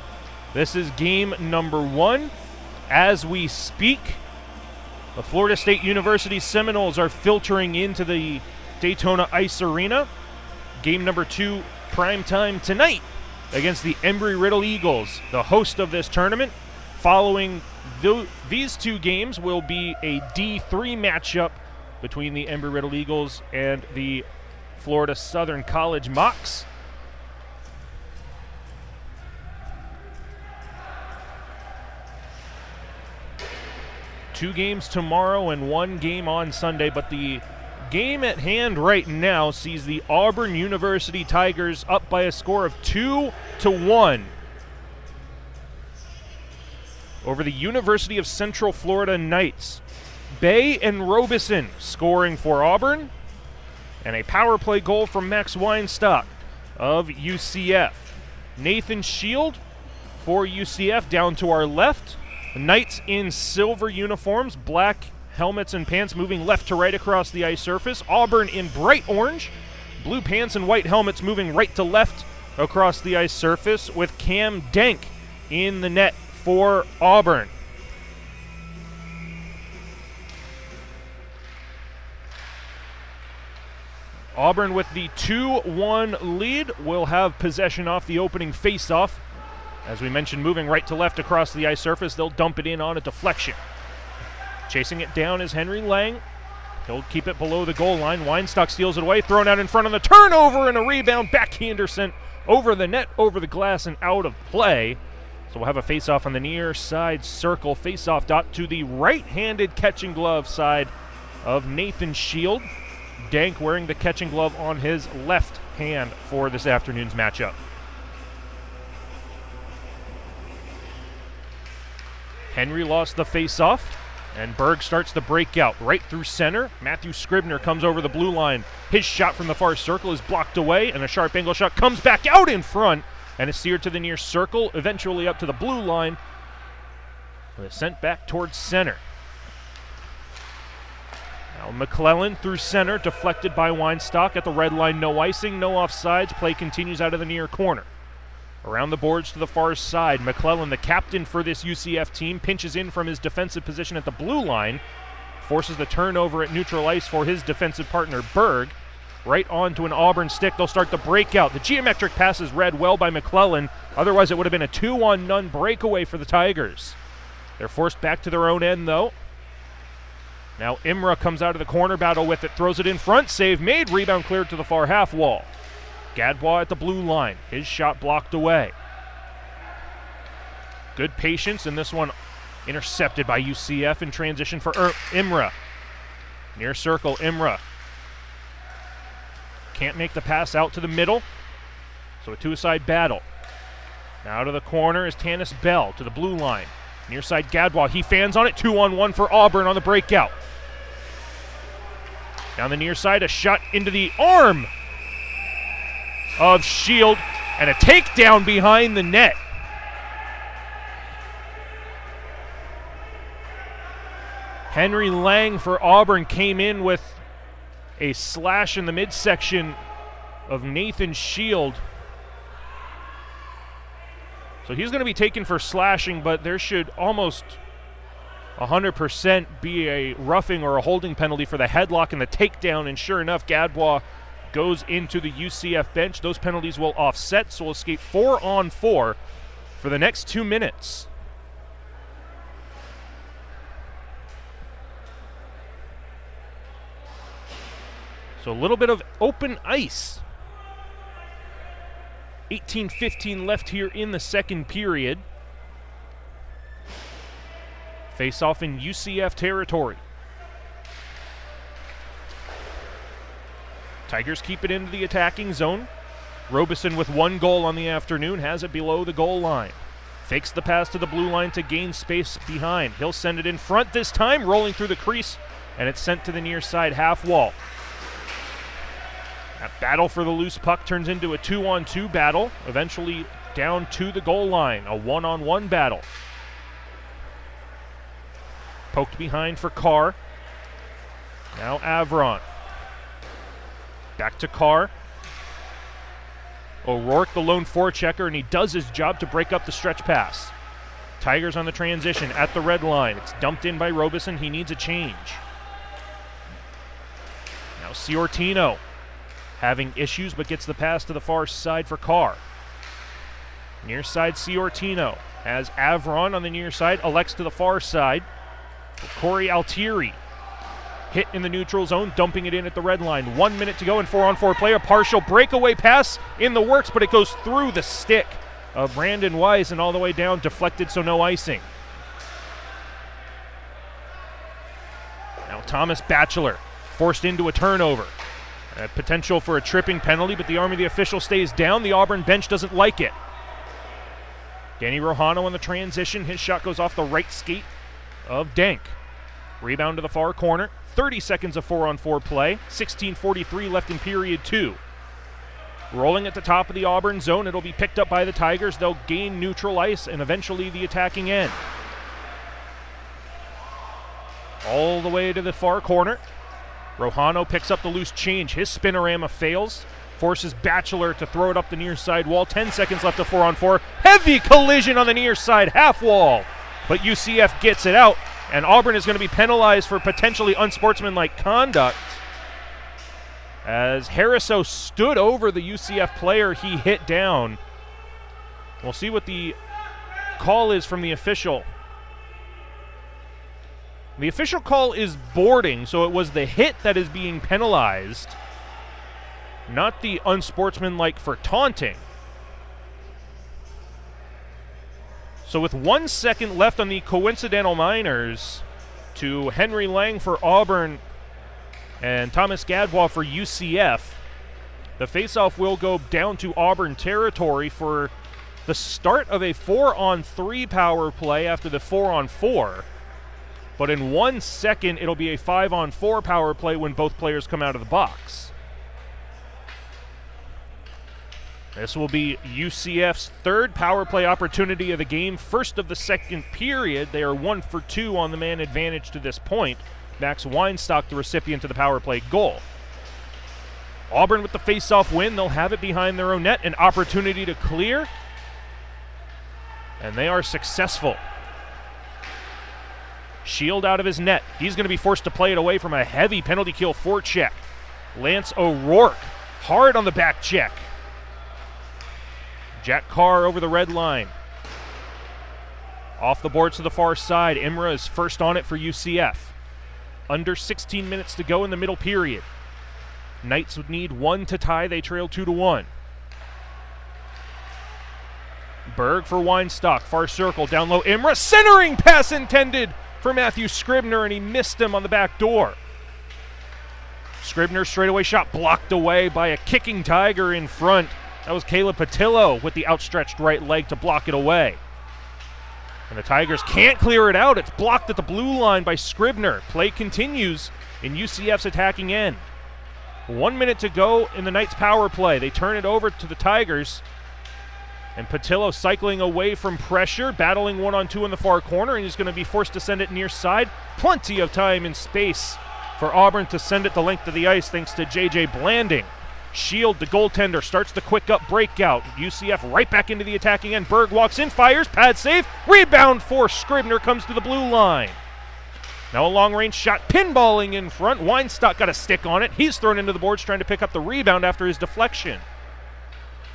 This is game number 1. As we speak, the Florida State University Seminoles are filtering into the Daytona Ice Arena. Game number 2, prime time tonight against the Embry-Riddle Eagles, the host of this tournament. Following these two games will be a D3 matchup between the Embry-Riddle Eagles and the Florida Southern College Mocs. Two games tomorrow and one game on Sunday, but the game at hand right now sees the Auburn University Tigers up by a score of 2-1 over the University of Central Florida Knights. Bay and Robeson scoring for Auburn, and a power play goal from Max Weinstock of UCF. Nathan Shield for UCF down to our left. The Knights in silver uniforms, black helmets and pants moving left to right across the ice surface. Auburn in bright orange, blue pants and white helmets moving right to left across the ice surface, with Cam Denk in the net for Auburn. Auburn with the 2-1 lead will have possession off the opening face-off. As we mentioned, moving right to left across the ice surface, they'll dump it in on a deflection. Chasing it down is Henry Lang. He'll keep it below the goal line. Weinstock steals it away, thrown out in front on the turnover, and a rebound. Backhander sent over the net, over the glass, and out of play. So we'll have a face-off on the near side circle. Face-off dot to the right-handed catching glove side of Nathan Shield. Dank wearing the catching glove on his left hand for this afternoon's matchup. Henry lost the face-off, and Berg starts the breakout right through center. Matthew Scribner comes over the blue line. His shot from the far circle is blocked away, and a sharp angle shot comes back out in front, and is steered to the near circle, eventually up to the blue line. And it's sent back towards center. Now McClellan through center, deflected by Weinstock at the red line. No icing, no offsides. Play continues out of the near corner. Around the boards to the far side, McClellan, the captain for this UCF team, pinches in from his defensive position at the blue line, forces the turnover at neutral ice for his defensive partner Berg. Right onto an Auburn stick. They'll start the breakout. The geometric pass is read well by McClellan. Otherwise, it would have been a 2-on-none breakaway for the Tigers. They're forced back to their own end, though. Now Imra comes out of the corner battle with it, throws it in front. Save made. Rebound cleared to the far half wall. Gadbois at the blue line. His shot blocked away. Good patience, and this one intercepted by UCF in transition for Imra. Near circle, Imra. Can't make the pass out to the middle, so a two-side battle. Now to the corner is Tanis Bell to the blue line. Near side Gadbois, he fans on it, 2-on-1 for Auburn on the breakout. Down the near side, a shot into the arm of Shield, and a takedown behind the net. Henry Lang for Auburn came in with a slash in the midsection of Nathan Shield. So he's going to be taken for slashing, but there should almost 100% be a roughing or a holding penalty for the headlock and the takedown, and sure enough, Gadbois goes into the UCF bench. Those penalties will offset, so we'll skate 4-on-4 for the next 2 minutes. So a little bit of open ice. 18:15 left here in the second period. Face-off in UCF territory. Tigers keep it into the attacking zone. Robeson with 1 goal on the afternoon has it below the goal line. Fakes the pass to the blue line to gain space behind. He'll send it in front this time, rolling through the crease, and it's sent to the near side half wall. That battle for the loose puck turns into a 2-on-2 battle, eventually down to the goal line, a 1-on-1 battle. Poked behind for Carr. Now Avron. Back to Carr. O'Rourke, the lone forechecker, and he does his job to break up the stretch pass. Tigers on the transition at the red line. It's dumped in by Robeson. He needs a change. Now Ciortino having issues, but gets the pass to the far side for Carr. Near side Ciortino has Avron on the near side, elects to the far side. Corey Altieri hit in the neutral zone, dumping it in at the red line. 1 minute to go in 4-on-4 play. A partial breakaway pass in the works, but it goes through the stick of Brandon Wise and all the way down, deflected, so no icing. Now Thomas Batchelor forced into a turnover. Potential for a tripping penalty, but the arm of the official stays down. The Auburn bench doesn't like it. Danny Rojano on the transition. His shot goes off the right skate of Denk. Rebound to the far corner. 30 seconds of 4-on-4 play. 16:43 left in period 2. Rolling at the top of the Auburn zone. It'll be picked up by the Tigers. They'll gain neutral ice and eventually the attacking end. All the way to the far corner. Rojano picks up the loose change. His spinorama fails. Forces Batchelor to throw it up the near side wall. 10 seconds left of 4-on-4. Heavy collision on the near side half wall. But UCF gets it out. And Auburn is going to be penalized for potentially unsportsmanlike conduct, as Harriso stood over the UCF player he hit down. We'll see what the call is from the official. The official call is boarding, so it was the hit that is being penalized, not the unsportsmanlike for taunting. So with 1 second left on the coincidental minors, to Henry Lang for Auburn and Thomas Gadbois for UCF, the faceoff will go down to Auburn territory for the start of a 4-on-3 power play after the 4-on-4. But in 1 second, it'll be a 5-on-4 power play when both players come out of the box. This will be UCF's third power play opportunity of the game, first of the second period. They are 1 for 2 on the man advantage to this point. Max Weinstock, the recipient of the power play goal. Auburn with the face-off win. They'll have it behind their own net. An opportunity to clear. And they are successful. Shield out of his net. He's going to be forced to play it away from a heavy penalty kill forecheck. Lance O'Rourke hard on the back check. Jack Carr over the red line. Off the boards to the far side. Imra is first on it for UCF. Under 16 minutes to go in the middle period. Knights would need 1 to tie. They trail 2-1. Berg for Weinstock. Far circle. Down low. Imra. Centering pass intended for Matthew Scribner, and he missed him on the back door. Scribner's straightaway shot blocked away by a kicking Tiger in front. That was Caleb Patillo with the outstretched right leg to block it away. And the Tigers can't clear it out. It's blocked at the blue line by Scribner. Play continues in UCF's attacking end. 1 minute to go in the Knights' power play. They turn it over to the Tigers. And Patillo cycling away from pressure, battling 1-on-2 in the far corner, and he's going to be forced to send it near side. Plenty of time and space for Auburn to send it the length of the ice thanks to J.J. Blanding. Shield, the goaltender, starts the quick up breakout. UCF right back into the attacking end. Berg walks in, fires, pad save. Rebound for Scribner, comes to the blue line. Now a long-range shot, pinballing in front. Weinstock got a stick on it. He's thrown into the boards trying to pick up the rebound after his deflection.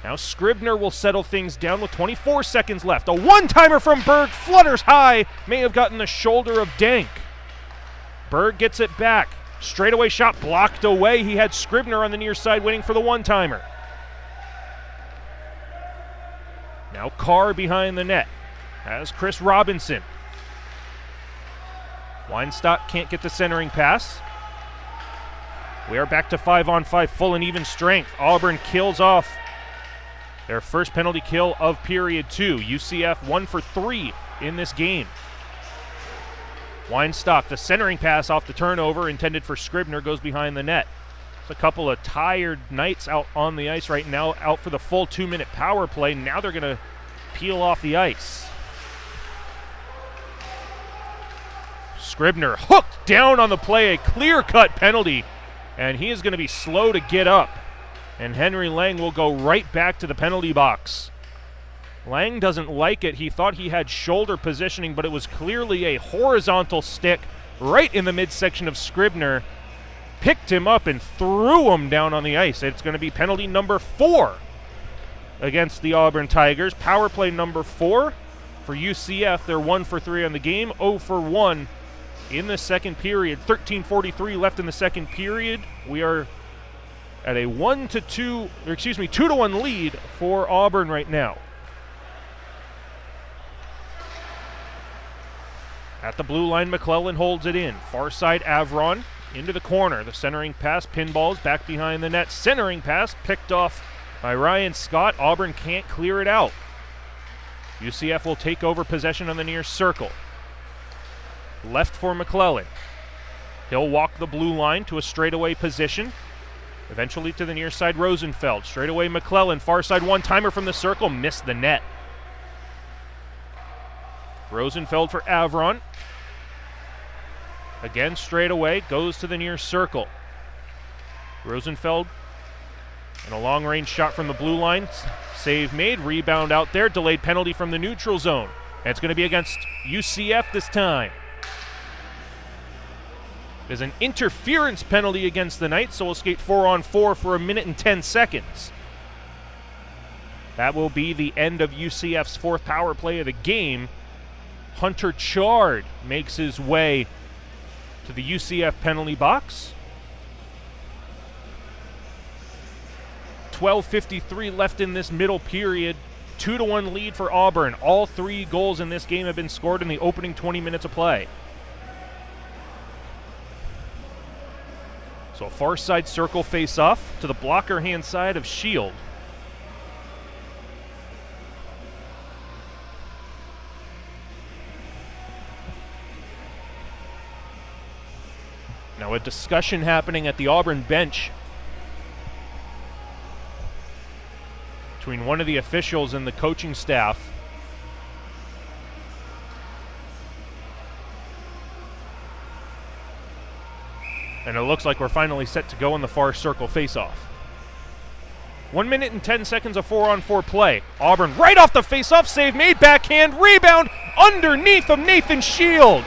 Now Scribner will settle things down with 24 seconds left. A one-timer from Berg, flutters high, may have gotten the shoulder of Denk. Berg gets it back. Straightaway shot blocked away. He had Scribner on the near side waiting for the one-timer. Now Carr behind the net has Chris Robinson. Weinstock can't get the centering pass. We are back to 5-on-5, full and even strength. Auburn kills off their first penalty kill of period 2. UCF 1 for 3 in this game. Weinstock, the centering pass off the turnover intended for Scribner, goes behind the net. It's a couple of tired Knights out on the ice right now, out for the full 2-minute power play. Now they're going to peel off the ice. Scribner hooked down on the play, a clear-cut penalty, and he is going to be slow to get up. And Henry Lang will go right back to the penalty box. Lang doesn't like it. He thought he had shoulder positioning, but it was clearly a horizontal stick right in the midsection of Scribner. Picked him up and threw him down on the ice. It's going to be penalty number 4 against the Auburn Tigers. Power play number 4 for UCF. They're 1 for 3 on the game, 0 for 1 in the second period. 13:43 left in the second period. We are at a 2-1 lead for Auburn right now. At the blue line, McClellan holds it in. Far side, Avron into the corner. The centering pass, pinballs back behind the net. Centering pass picked off by Ryan Scott. Auburn can't clear it out. UCF will take over possession on the near circle. Left for McClellan. He'll walk the blue line to a straightaway position. Eventually to the near side, Rosenfeld. Straightaway McClellan, far side one-timer from the circle, missed the net. Rosenfeld for Avron. Again, straight away, goes to the near circle. Rosenfeld, and a long-range shot from the blue line. Save made, rebound out there, delayed penalty from the neutral zone. And it's going to be against UCF this time. There's an interference penalty against the Knights, so we'll skate 4-on-4 for 1 minute and 10 seconds. That will be the end of UCF's 4th power play of the game. Hunter Chard makes his way to the UCF penalty box. 12:53 left in this middle period. 2-1 lead for Auburn. All 3 goals in this game have been scored in the opening 20 minutes of play. So a far side circle face-off to the blocker hand side of Shield. Now a discussion happening at the Auburn bench between one of the officials and the coaching staff. And it looks like we're finally set to go in the far circle face-off. 1 minute and 10 seconds of 4-on-4 play. Auburn right off the face-off, save made, backhand, rebound underneath of Nathan Shield.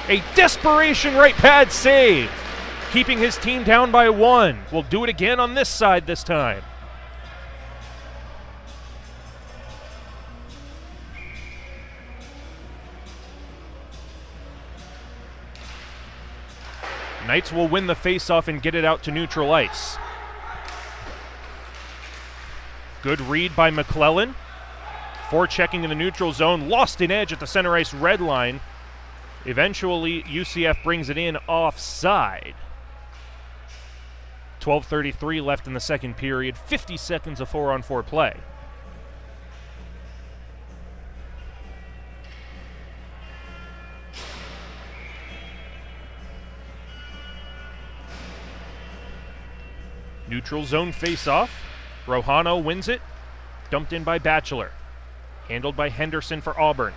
A desperation right pad save, keeping his team down by 1. We'll do it again on this side this time. Knights will win the face-off and get it out to neutral ice. Good read by McClellan. Forechecking in the neutral zone, lost an edge at the center ice red line. Eventually, UCF brings it in offside. 12:33 left in the second period, 50 seconds of 4-on-4 play. Neutral zone face-off. Rohano wins it. Dumped in by Batchelor. Handled by Henderson for Auburn.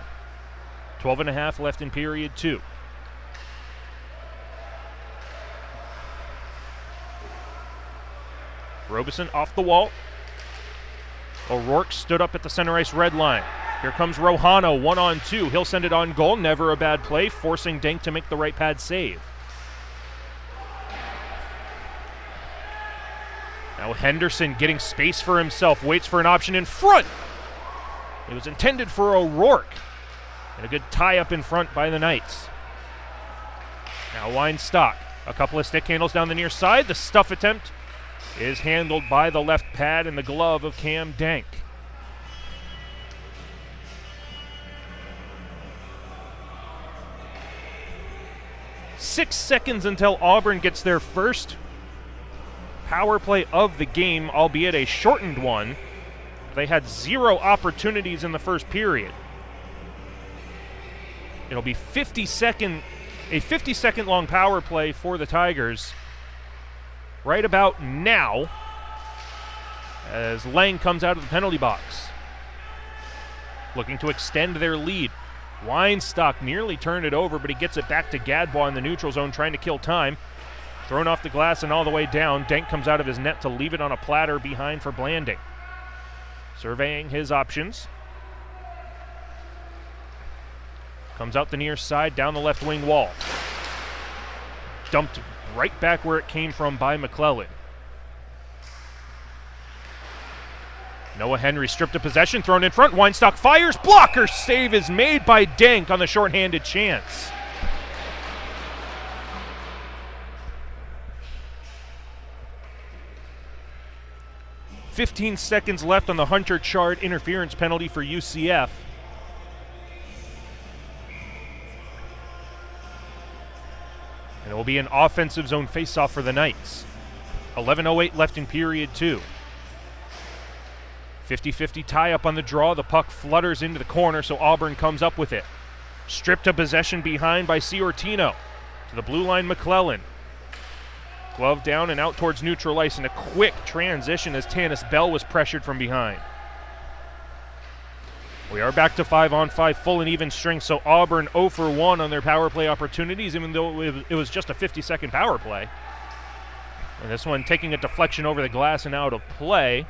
12.5 left in period 2. Robeson off the wall. O'Rourke stood up at the center ice red line. Here comes Rohano, 1-on-2. He'll send it on goal. Never a bad play, forcing Denk to make the right pad save. Now Henderson getting space for himself, waits for an option in front. It was intended for O'Rourke. And a good tie-up in front by the Knights. Now Weinstock, a couple of stick handles down the near side. The stuff attempt is handled by the left pad and the glove of Cam Denk. Six seconds until Auburn gets their first power play of the game, albeit a shortened one. They had 0 opportunities in the first period. It'll be a 50-second long power play for the Tigers right about now as Lang comes out of the penalty box, looking to extend their lead. Weinstock nearly turned it over, but he gets it back to Gadbois in the neutral zone, trying to kill time. Thrown off the glass and all the way down. Denk comes out of his net to leave it on a platter behind for Blanding. Surveying his options. Comes out the near side, down the left wing wall. Dumped right back where it came from by McClellan. Noah Henry stripped of possession, thrown in front. Weinstock fires. Blocker save is made by Denk on the shorthanded chance. "15 seconds left on the Hunter Chard interference penalty for UCF. And it will be an offensive zone faceoff for the Knights. 11:08 left in period 2. 50-50 tie-up on the draw. The puck flutters into the corner, so Auburn comes up with it. Stripped of possession behind by Ciortino. To the blue line, McClellan. Glove down and out towards neutral ice, and a quick transition as Tanis Bell was pressured from behind. We are back to 5-on-5 full and even string, so Auburn 0 for 1 on their power play opportunities, even though it was just a 50-second power play. And this one taking a deflection over the glass and out of play.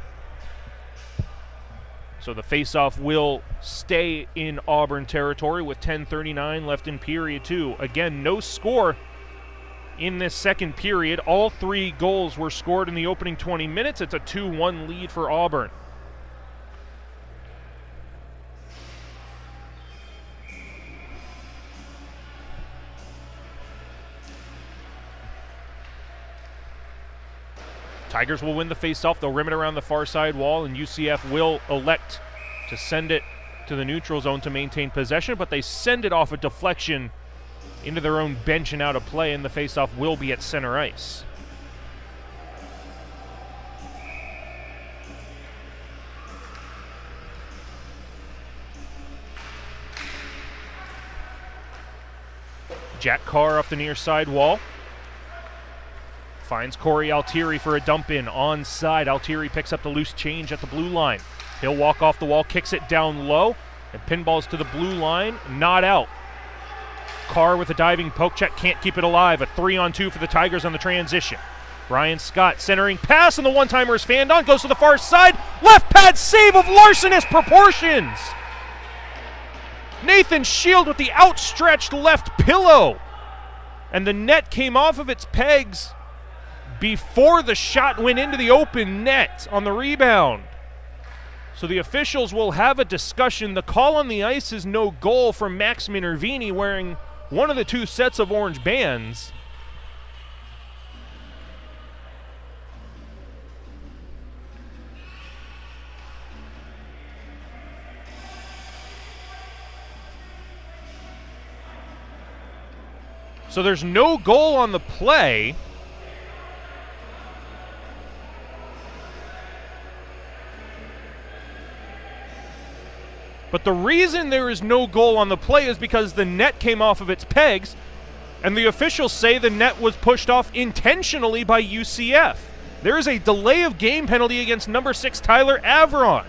So the faceoff will stay in Auburn territory with 10:39 left in period 2. Again, no score in this second period. All 3 goals were scored in the opening 20 minutes. It's a 2-1 lead for Auburn. Tigers will win the faceoff. They'll rim it around the far side wall, and UCF will elect to send it to the neutral zone to maintain possession, but they send it off a deflection into their own bench and out of play, and the faceoff will be at center ice. Jack Carr off the near side wall. Finds Corey Altieri for a dump in. Onside, Altieri picks up the loose change at the blue line. He'll walk off the wall, kicks it down low, and pinballs to the blue line, not out. Carr with a diving poke check, can't keep it alive. A 3-on-2 for the Tigers on the transition. Brian Scott centering pass, and the one-timer is fanned on, goes to the far side. Left pad save of larcenous proportions. Nathan Shield with the outstretched left pillow. And the net came off of its pegs before the shot went into the open net on the rebound. So the officials will have a discussion. The call on the ice is no goal from Max Minervini, wearing one of the 2 sets of orange bands. So there's no goal on the play. But the reason there is no goal on the play is because the net came off of its pegs, and the officials say the net was pushed off intentionally by UCF. There is a delay of game penalty against number 6 Tyler Avron.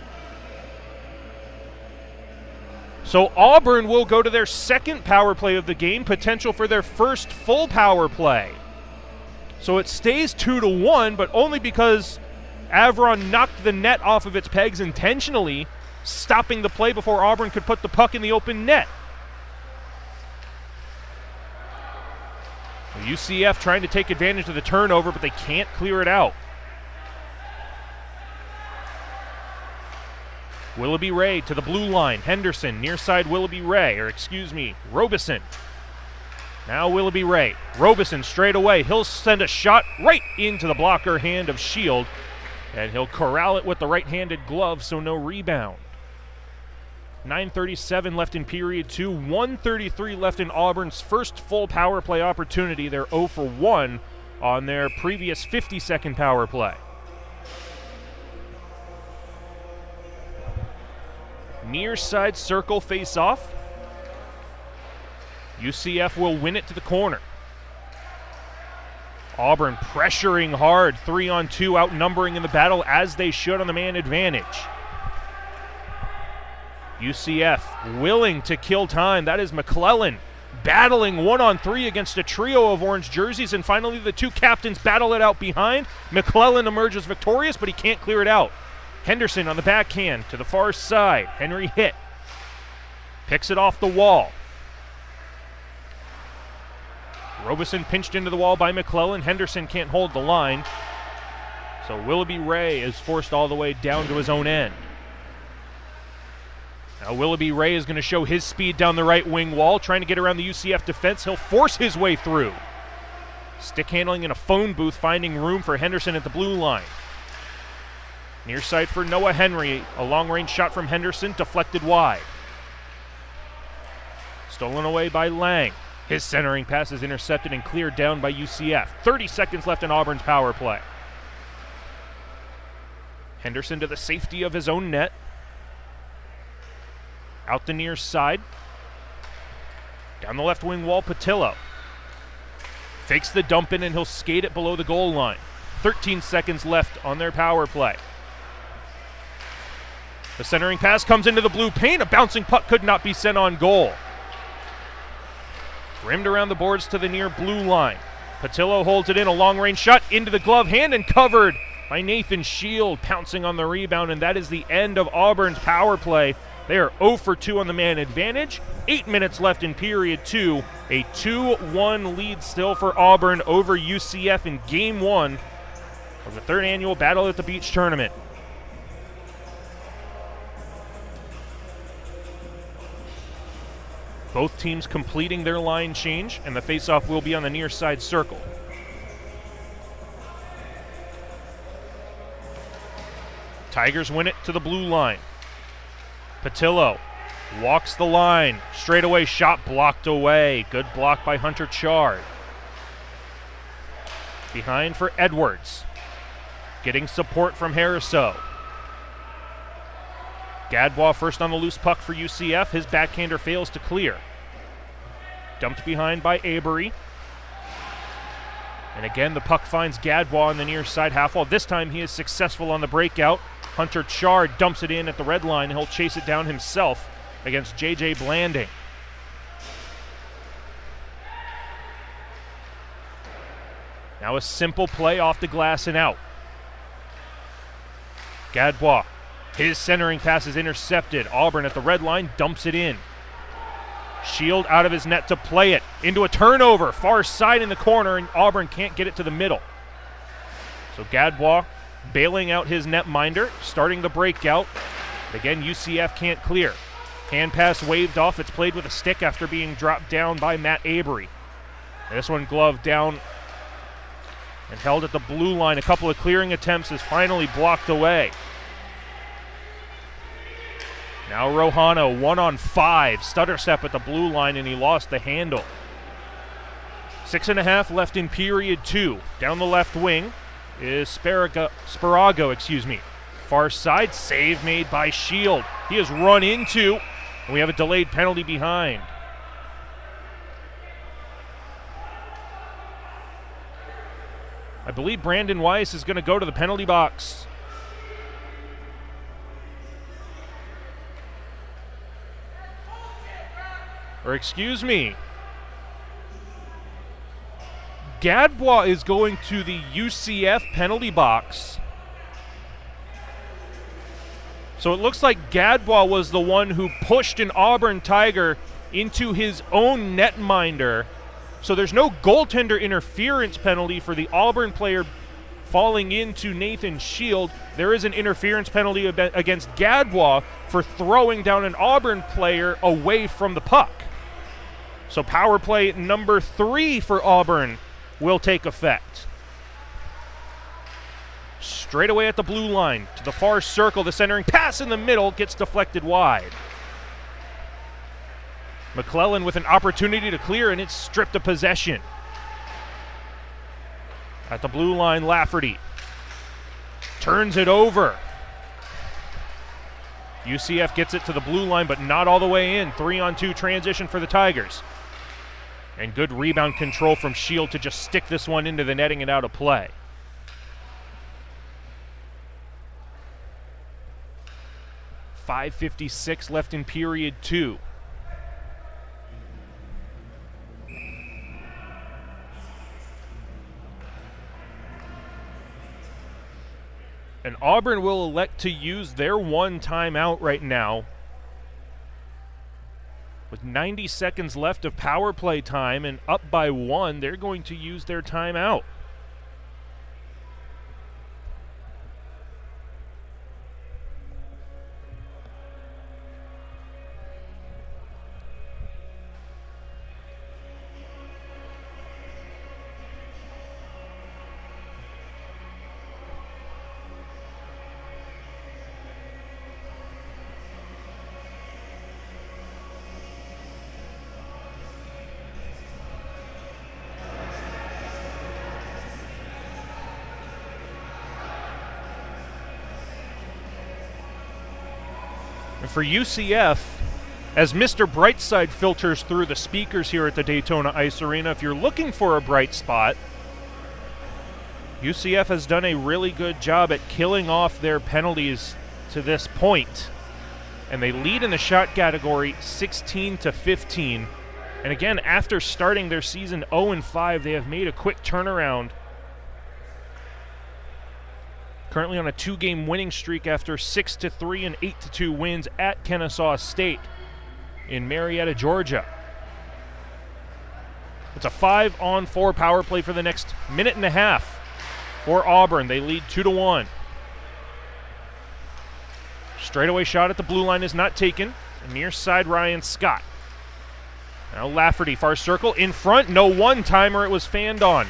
So Auburn will go to their second power play of the game, potential for their first full power play. So it stays 2-1, but only because Avron knocked the net off of its pegs intentionally, stopping the play before Auburn could put the puck in the open net. UCF trying to take advantage of the turnover, but they can't clear it out. Willoughby Ray to the blue line. Henderson, near side Robeson. Now Willoughby Ray. Robeson straight away. He'll send a shot right into the blocker hand of Shield, and he'll corral it with the right-handed glove, so no rebound. 9:37 left in period 2. 1:33 left in Auburn's first full power play opportunity. They're 0 for 1 on their previous 50-second power play. Near side circle face-off. UCF will win it to the corner. Auburn pressuring hard, 3-on-2, outnumbering in the battle as they should on the man advantage. UCF willing to kill time. That is McClellan battling 1-on-3 against a trio of orange jerseys, and finally the two captains battle it out behind. McClellan emerges victorious, but he can't clear it out. Henderson on the backhand to the far side. Henry hit. Picks it off the wall. Robeson pinched into the wall by McClellan. Henderson can't hold the line. So Willoughby Ray is forced all the way down to his own end. Now Willoughby Ray is going to show his speed down the right wing wall, trying to get around the UCF defense. He'll force his way through. Stick handling in a phone booth, finding room for Henderson at the blue line. Near side for Noah Henry. A long-range shot from Henderson, deflected wide. Stolen away by Lang. His centering pass is intercepted and cleared down by UCF. 30 seconds left in Auburn's power play. Henderson to the safety of his own net. Out the near side. Down the left wing wall, Patillo. Fakes the dump in and he'll skate it below the goal line. 13 seconds left on their power play. The centering pass comes into the blue paint. A bouncing puck could not be sent on goal. Rimmed around the boards to the near blue line. Patillo holds it in, a long-range shot into the glove hand and covered by Nathan Shield, pouncing on the rebound, and that is the end of Auburn's power play. They are 0 for 2 on the man advantage. 8 minutes left in period 2. A 2-1 lead still for Auburn over UCF in game 1 of the 3rd annual Battle at the Beach tournament. Both teams completing their line change, and the faceoff will be on the near side circle. Tigers win it to the blue line. Patillo walks the line. Straightaway shot blocked away. Good block by Hunter Chard. Behind for Edwards. Getting support from Harriso. Gadbois first on the loose puck for UCF. His backhander fails to clear. Dumped behind by Avery. And again, the puck finds Gadbois on the near side half wall. This time he is successful on the breakout. Hunter Chard dumps it in at the red line, and he'll chase it down himself against J.J. Blanding. Now a simple play off the glass and out. Gadbois. His centering pass is intercepted. Auburn at the red line dumps it in. Shield out of his net to play it. Into a turnover. Far side in the corner, and Auburn can't get it to the middle. So Gadbois bailing out his netminder, starting the breakout. Again, UCF can't clear. Hand pass waved off. It's played with a stick after being dropped down by Matt Avery. And this one gloved down and held at the blue line. A couple of clearing attempts is finally blocked away. Now Rohano, 1-on-5, stutter step at the blue line, and he lost the handle. 6.5 left in period 2. Down the left wing is Sparago. Far side, save made by Shield. He is run into, and we have a delayed penalty behind. I believe Brandon Weiss is going to go to the penalty box. Or excuse me. Gadbois is going to the UCF penalty box. So it looks like Gadbois was the one who pushed an Auburn Tiger into his own netminder. So there's no goaltender interference penalty for the Auburn player falling into Nathan Shield. There is an interference penalty against Gadbois for throwing down an Auburn player away from the puck. So power play number 3 for Auburn will take effect. Straight away at the blue line to the far circle. The centering pass in the middle gets deflected wide. McClellan with an opportunity to clear, and it's stripped of possession. At the blue line, Lafferty turns it over. UCF gets it to the blue line, but not all the way in. 3-on-2 transition for the Tigers. And good rebound control from Shield to just stick this one into the netting and out of play. 5:56 left in period 2. And Auburn will elect to use their one timeout right now. With 90 seconds left of power play time and up by 1, they're going to use their timeout. And for UCF, as Mr. Brightside filters through the speakers here at the Daytona Ice Arena, if you're looking for a bright spot, UCF has done a really good job at killing off their penalties to this point. And they lead in the shot category 16-15. And again, after starting their season 0-5, they have made a quick turnaround. Currently on a 2-game winning streak after 6-3 and 8-2 wins at Kennesaw State in Marietta, Georgia. It's a 5-on-4 power play for the next minute and a half for Auburn. They lead 2-1. Straightaway shot at the blue line is not taken. Near side, Ryan Scott. Now Lafferty, far circle, in front. No one-timer, it was fanned on.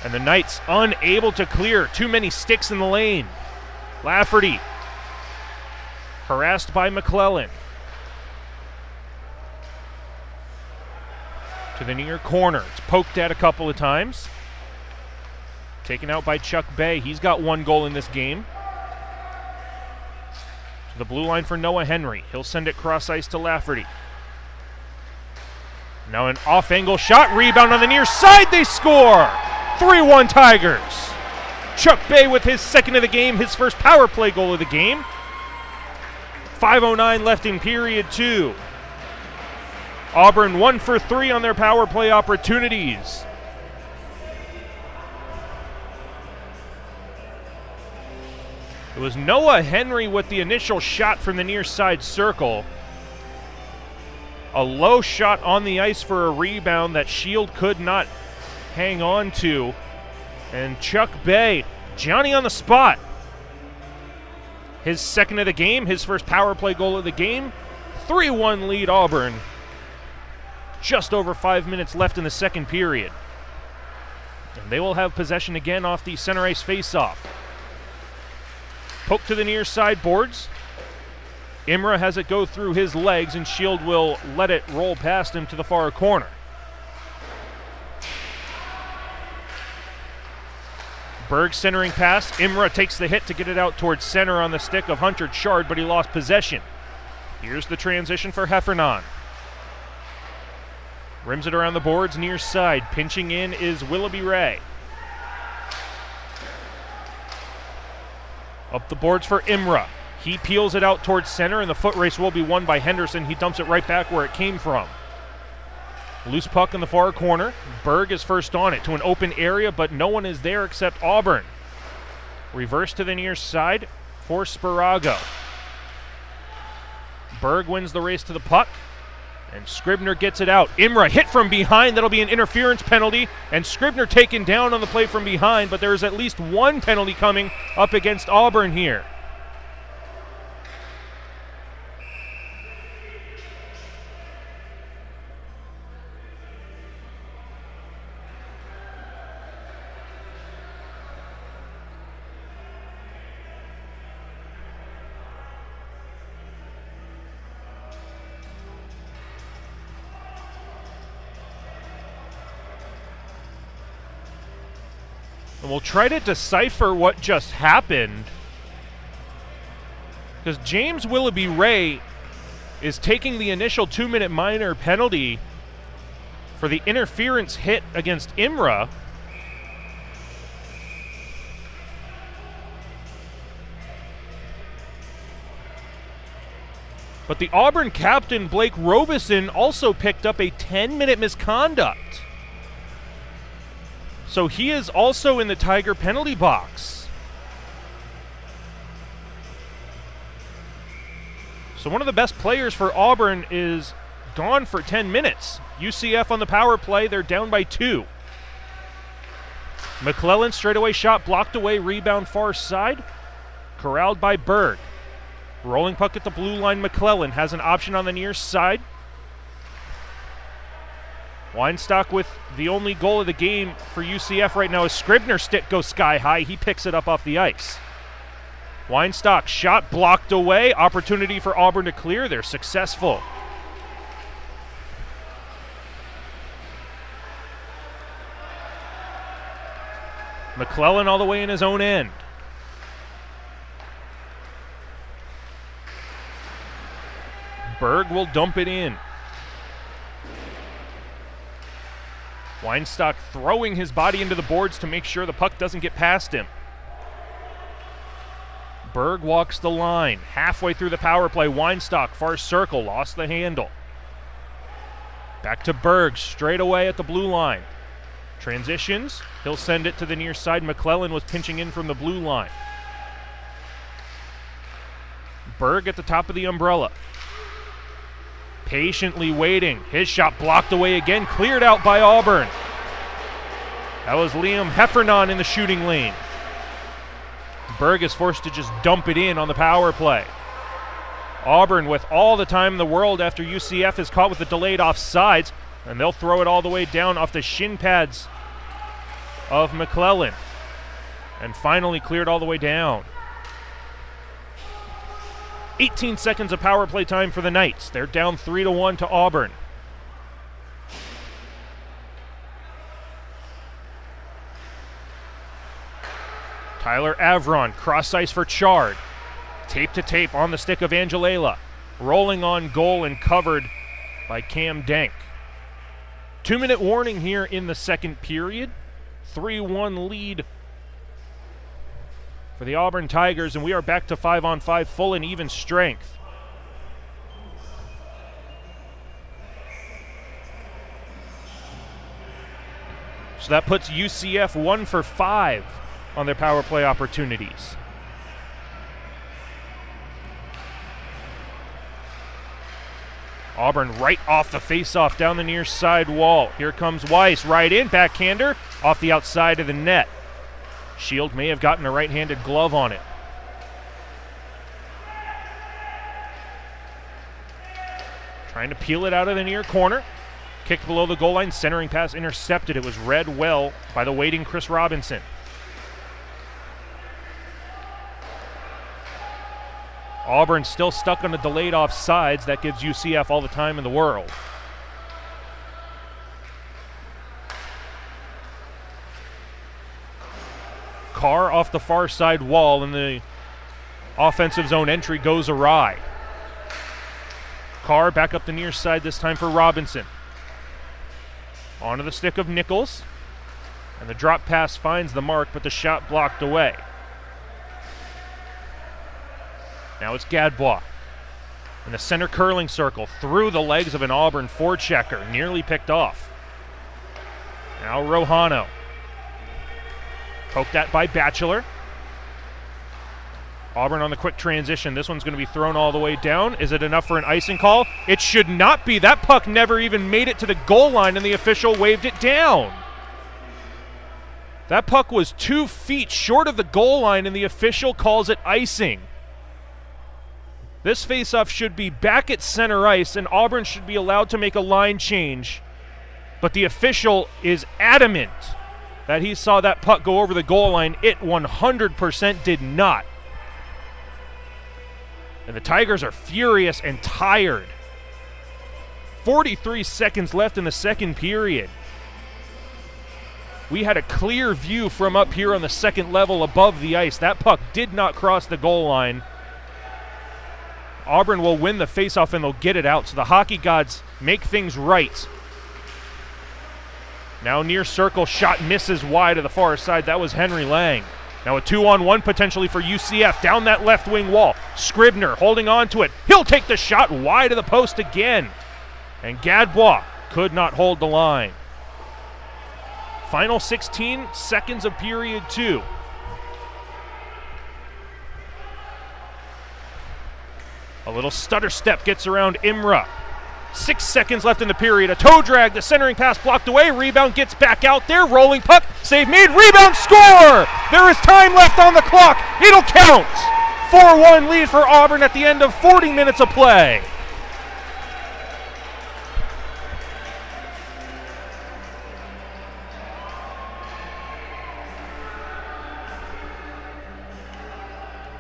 And the Knights unable to clear. Too many sticks in the lane. Lafferty harassed by McClellan. To the near corner. It's poked at a couple of times. Taken out by Chuck Bay. He's got 1 goal in this game. To the blue line for Noah Henry. He'll send it cross ice to Lafferty. Now an off-angle shot. Rebound on the near side. They score! 3-1 Tigers. Chuck Bay with his second of the game, his first power play goal of the game. 5:09 left in period 2. Auburn 1 for 3 on their power play opportunities. It was Noah Henry with the initial shot from the near side circle. A low shot on the ice for a rebound that Shield could not hang on to. And Chuck Bay, Johnny on the spot. His second of the game, his first power play goal of the game. 3-1 lead Auburn. Just over 5 minutes left in the second period. And they will have possession again off the center ice faceoff. Poke to the near side boards. Imra has it go through his legs, and Shield will let it roll past him to the far corner. Berg centering pass. Imra takes the hit to get it out towards center on the stick of Hunter Chard, but he lost possession. Here's the transition for Heffernan. Rims it around the boards near side. Pinching in is Willoughby Ray. Up the boards for Imra. He peels it out towards center, and the foot race will be won by Henderson. He dumps it right back where it came from. Loose puck in the far corner. Berg is first on it to an open area, but no one is there except Auburn. Reverse to the near side for Sparago. Berg wins the race to the puck, and Scribner gets it out. Imra hit from behind. That'll be an interference penalty, and Scribner taken down on the play from behind, but there is at least one penalty coming up against Auburn here. And we'll try to decipher what just happened, because James Willoughby Ray is taking the initial 2-minute minor penalty for the interference hit against Imra. But the Auburn captain, Blake Robeson, also picked up a 10-minute misconduct. So he is also in the Tiger penalty box. So one of the best players for Auburn is gone for 10 minutes. UCF on the power play, they're down by 2. McClellan straightaway shot blocked away, rebound far side. Corralled by Berg. Rolling puck at the blue line, McClellan has an option on the near side. Weinstock with the only goal of the game for UCF right now. As Scribner's stick goes sky high, he picks it up off the ice. Weinstock shot blocked away. Opportunity for Auburn to clear. They're successful. McClellan all the way in his own end. Berg will dump it in. Weinstock throwing his body into the boards to make sure the puck doesn't get past him. Berg walks the line. Halfway through the power play, Weinstock, far circle, lost the handle. Back to Berg, straight away at the blue line. Transitions, he'll send it to the near side. McClellan was pinching in from the blue line. Berg at the top of the umbrella. Patiently waiting. His shot blocked away again, cleared out by Auburn. That was Liam Heffernan in the shooting lane. Berg is forced to just dump it in on the power play. Auburn with all the time in the world after UCF is caught with the delayed offsides, and they'll throw it all the way down off the shin pads of McClellan. And finally cleared all the way down. 18 seconds of power play time for the Knights. They're down 3-1 to Auburn. Tyler Avron, cross ice for Chard. Tape to tape on the stick of Angelela. Rolling on goal and covered by Cam Dank. 2-minute warning here in the second period. 3-1 lead for the Auburn Tigers, and we are back to 5-on-5 full and even strength. So that puts UCF 1 for 5 on their power play opportunities. Auburn right off the faceoff down the near side wall. Here comes Weiss, right in, backhander off the outside of the net. Shield may have gotten a right-handed glove on it. Trying to peel it out of the near corner. Kicked below the goal line, centering pass intercepted. It was read well by the waiting Chris Robinson. Auburn still stuck on the delayed offsides. That gives UCF all the time in the world. Carr off the far side wall, and the offensive zone entry goes awry. Carr back up the near side, this time for Robinson. Onto the stick of Nichols. And the drop pass finds the mark, but the shot blocked away. Now it's Gadbois. In the center curling circle, through the legs of an Auburn forechecker, nearly picked off. Now Rohano. Poked at by Batchelor. Auburn on the quick transition. This one's going to be thrown all the way down. Is it enough for an icing call? It should not be. That puck never even made it to the goal line, and the official waved it down. That puck was 2 feet short of the goal line, and the official calls it icing. This faceoff should be back at center ice, and Auburn should be allowed to make a line change. But the official is adamant that he saw that puck go over the goal line. It 100% did not. And the Tigers are furious and tired. 43 seconds left in the second period. We had a clear view from up here on the second level above the ice. That puck did not cross the goal line. Auburn will win the faceoff and they'll get it out. So the hockey gods make things right. Now near circle, shot misses wide to the far side. That was Henry Lang. Now a 2-on-1 potentially for UCF down that left wing wall. Scribner holding on to it. He'll take the shot wide of the post again. And Gadbois could not hold the line. Final 16 seconds of period 2. A little stutter step gets around Imra. 6 seconds left in the period. A toe drag, the centering pass blocked away. Rebound gets back out there. Rolling puck, save made. Rebound, score! There is time left on the clock. It'll count. 4-1 lead for Auburn at the end of 40 minutes of play.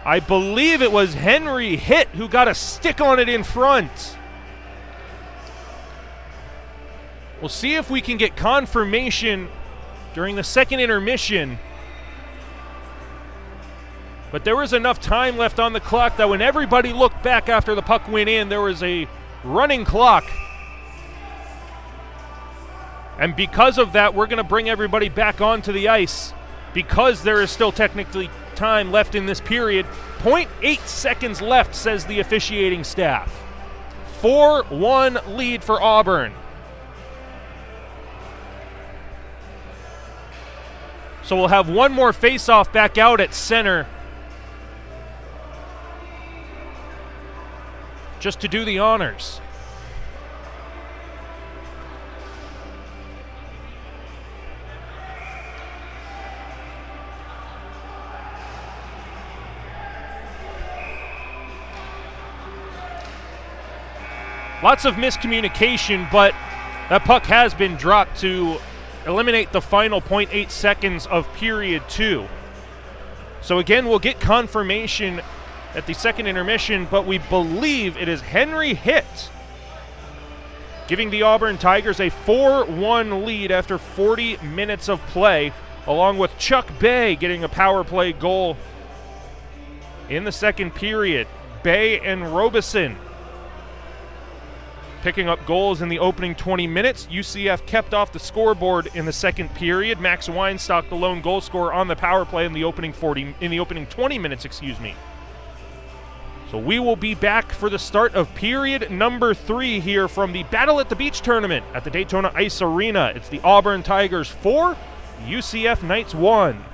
I believe it was Henry Hitt who got a stick on it in front. We'll see if we can get confirmation during the second intermission. But there was enough time left on the clock that when everybody looked back after the puck went in, there was a running clock. And because of that, we're going to bring everybody back onto the ice because there is still technically time left in this period. 0.8 seconds left, says the officiating staff. 4-1 lead for Auburn. So we'll have one more face-off back out at center just to do the honors. Lots of miscommunication, but that puck has been dropped to eliminate the final 0.8 seconds of period 2. So again, we'll get confirmation at the second intermission, but we believe it is Henry Hitt giving the Auburn Tigers a 4-1 lead after 40 minutes of play, along with Chuck Bay getting a power play goal in the second period. Bay and Robeson picking up goals in the opening 20 minutes. UCF kept off the scoreboard in the second period. Max Weinstock, the lone goal scorer on the power play in the opening 20 minutes, So we will be back for the start of period number 3 here from the Battle at the Beach tournament at the Daytona Ice Arena. It's the Auburn Tigers 4, UCF Knights 1.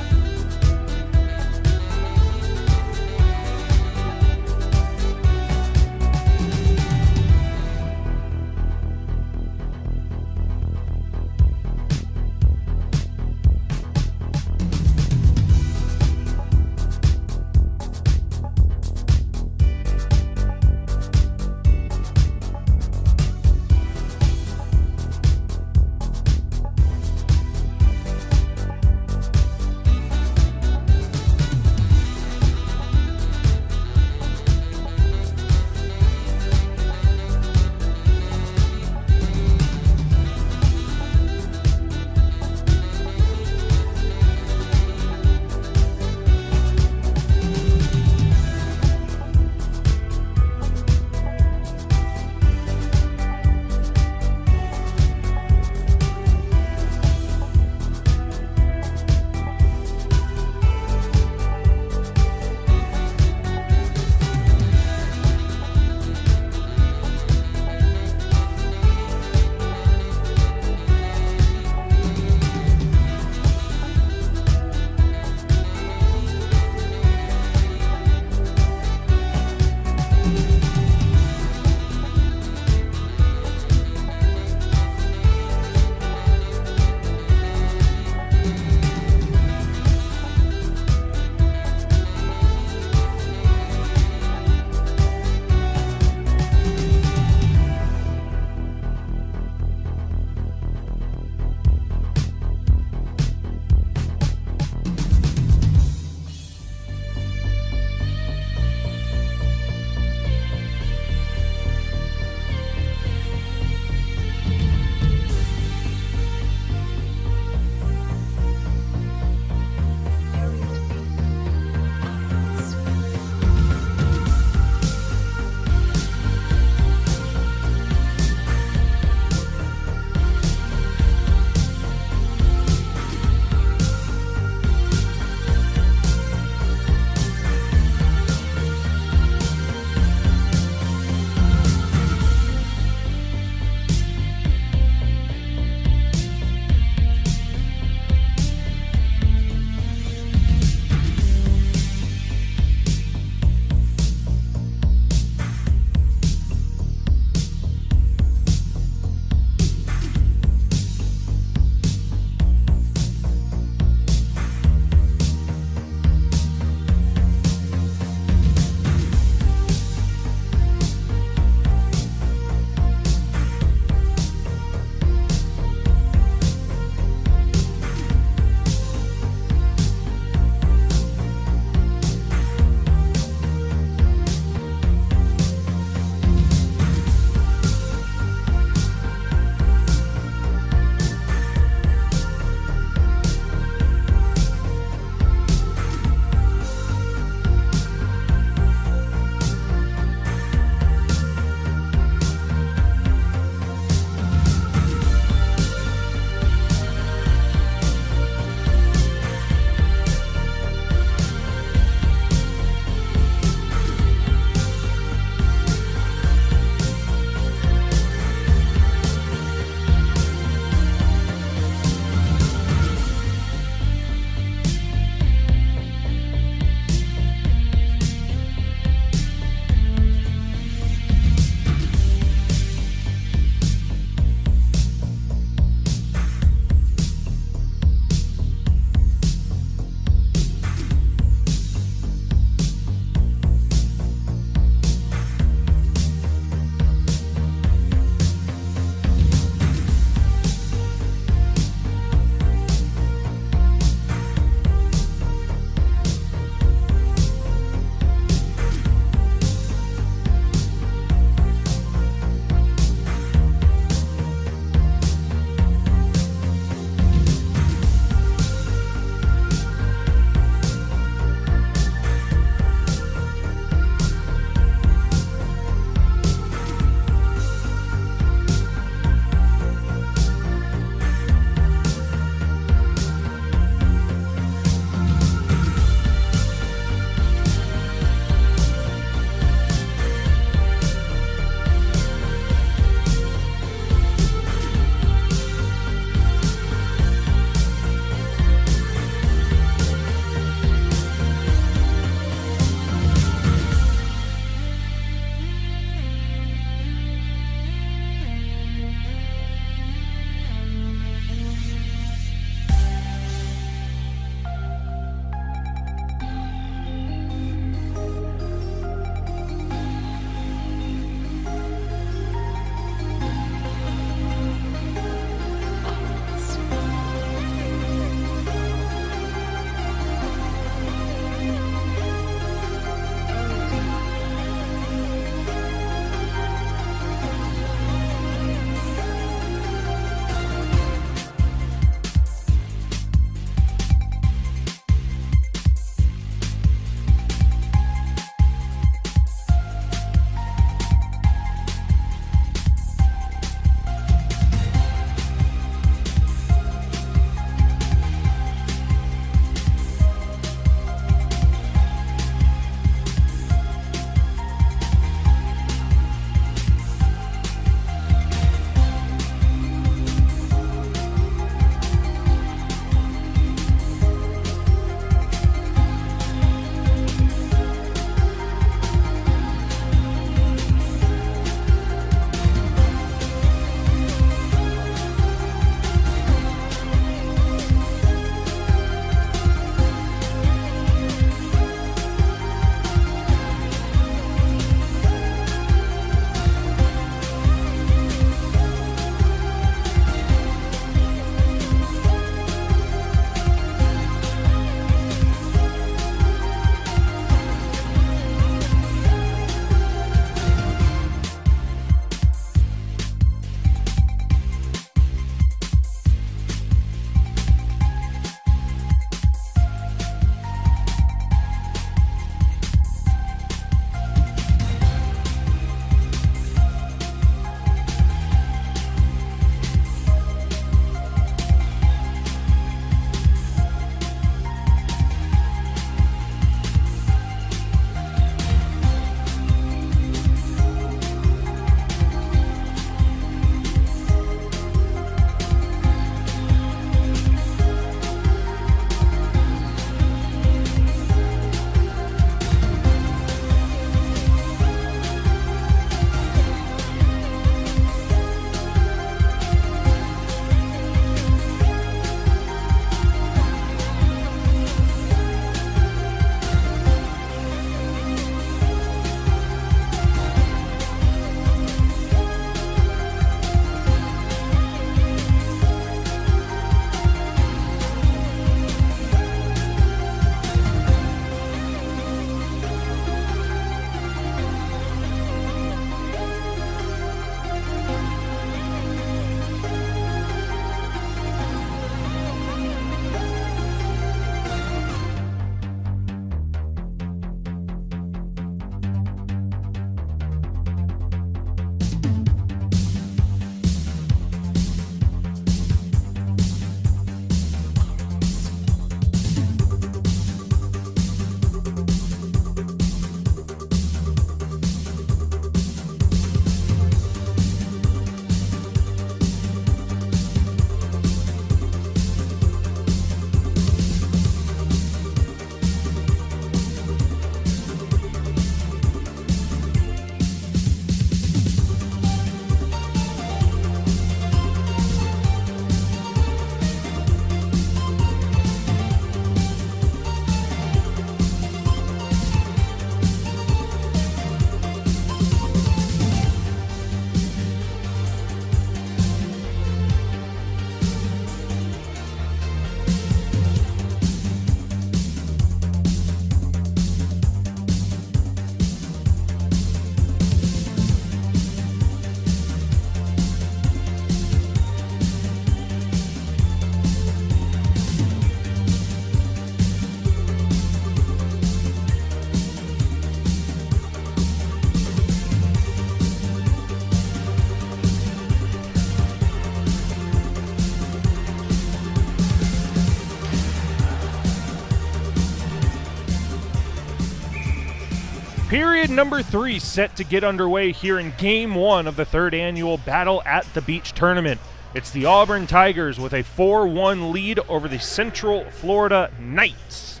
Period number 3 set to get underway here in Game 1 of the 3rd annual Battle at the Beach tournament. It's the Auburn Tigers with a 4-1 lead over the Central Florida Knights.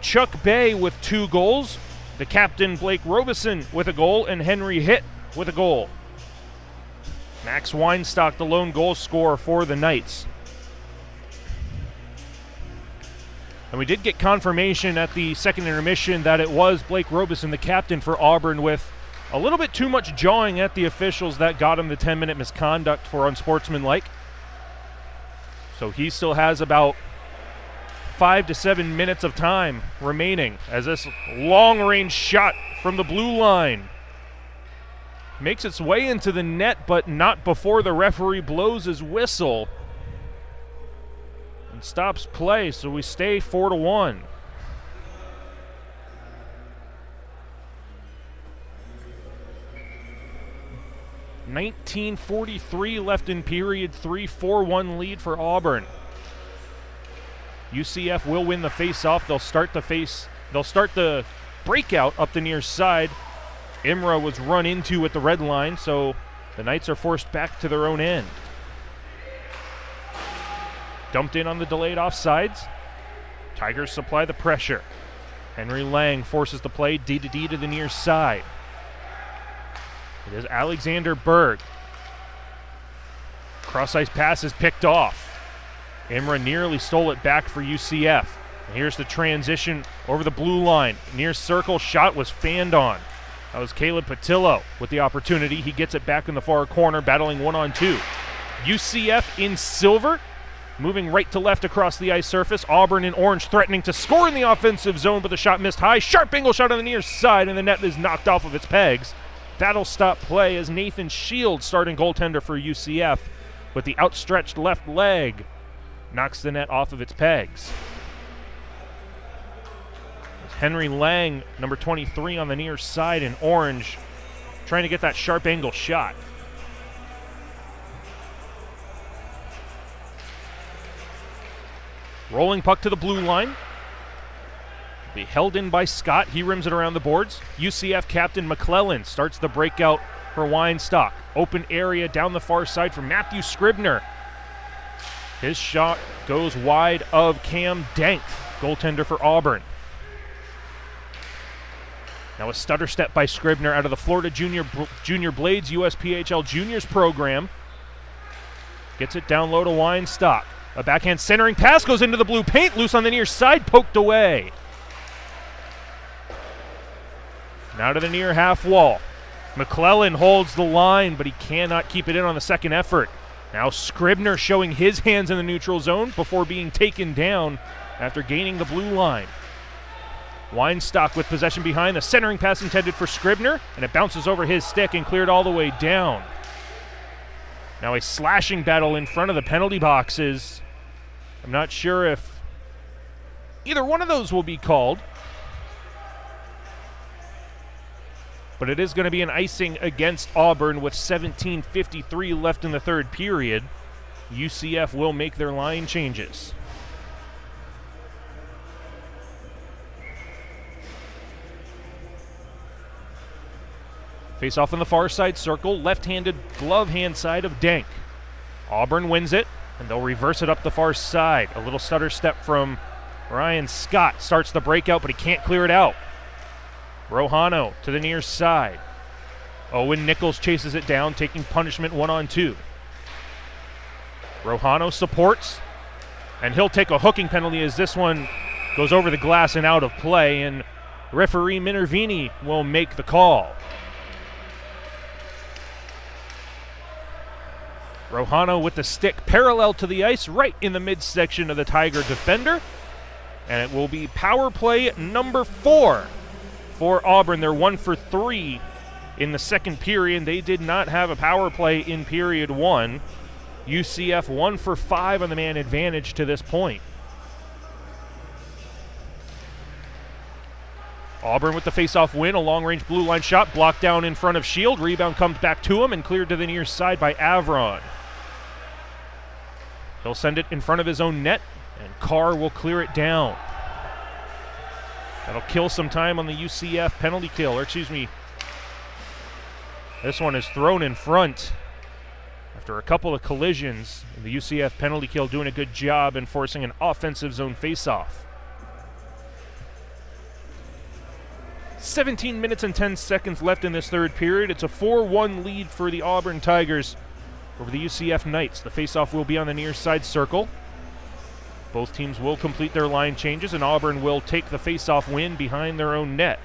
Chuck Bay with 2 goals, the captain Blake Robeson with a goal, and Henry Hitt with a goal. Max Weinstock, the lone goal scorer for the Knights. And we did get confirmation at the second intermission that it was Blake Robeson, the captain for Auburn, with a little bit too much jawing at the officials that got him the 10-minute misconduct for unsportsmanlike. So he still has about 5 to 7 minutes of time remaining as this long-range shot from the blue line makes its way into the net, but not before the referee blows his whistle and stops play, so we stay 4-1. .1943 left in period 3, 4-1 lead for Auburn. UCF will win the face-off. They'll start the breakout up the near side. Imra was run into at the red line, so the Knights are forced back to their own end. Dumped in on the delayed offsides. Tigers supply the pressure. Henry Lang forces the play D to the near side. It is Alexander Berg. Cross-ice pass is picked off. Imra nearly stole it back for UCF. And here's the transition over the blue line. Near circle shot was fanned on. That was Caleb Patillo with the opportunity. He gets it back in the far corner, battling 1-on-2. UCF in silver, moving right to left across the ice surface. Auburn in orange threatening to score in the offensive zone, but the shot missed high. Sharp angle shot on the near side, and the net is knocked off of its pegs. That'll stop play as Nathan Shields, starting goaltender for UCF, with the outstretched left leg, knocks the net off of its pegs. Henry Lang, number 23 on the near side in orange, trying to get that sharp angle shot. Rolling puck to the blue line. Be held in by Scott. He rims it around the boards. UCF captain McClellan starts the breakout for Weinstock. Open area down the far side for Matthew Scribner. His shot goes wide of Cam Dank, goaltender for Auburn. Now a stutter step by Scribner out of the Florida Junior Blades USPHL Juniors program. Gets it down low to Weinstock. A backhand centering pass goes into the blue paint, loose on the near side, poked away. Now to the near half wall. McClellan holds the line, but he cannot keep it in on the second effort. Now Scribner showing his hands in the neutral zone before being taken down after gaining the blue line. Weinstock with possession behind, the centering pass intended for Scribner, and it bounces over his stick and cleared all the way down. Now a slashing battle in front of the penalty boxes. I'm not sure if either one of those will be called, but it is going to be an icing against Auburn with 17:53 left in the third period. UCF will make their line changes. Face off on the far side circle, left-handed glove hand side of Dank. Auburn wins it, and they'll reverse it up the far side. A little stutter step from Ryan Scott starts the breakout, but he can't clear it out. Rojano to the near side. Owen Nichols chases it down, taking punishment 1-on-2. Rojano supports, and he'll take a hooking penalty as this one goes over the glass and out of play, and referee Minervini will make the call. Rojano with the stick parallel to the ice, right in the midsection of the Tiger defender. And it will be power play number 4 for Auburn. They're 1 for 3 in the second period. They did not have a power play in period 1. UCF 1 for 5 on the man advantage to this point. Auburn with the face-off win, a long-range blue line shot blocked down in front of Shield. Rebound comes back to him and cleared to the near side by Avron. He'll send it in front of his own net, and Carr will clear it down. That'll kill some time on the UCF penalty kill, or excuse me, this one is thrown in front after a couple of collisions. The UCF penalty kill doing a good job in forcing an offensive zone faceoff. 17 minutes and 10 seconds left in this third period. It's a 4-1 lead for the Auburn Tigers over the UCF Knights. The faceoff will be on the near side circle. Both teams will complete their line changes, and Auburn will take the faceoff win behind their own net.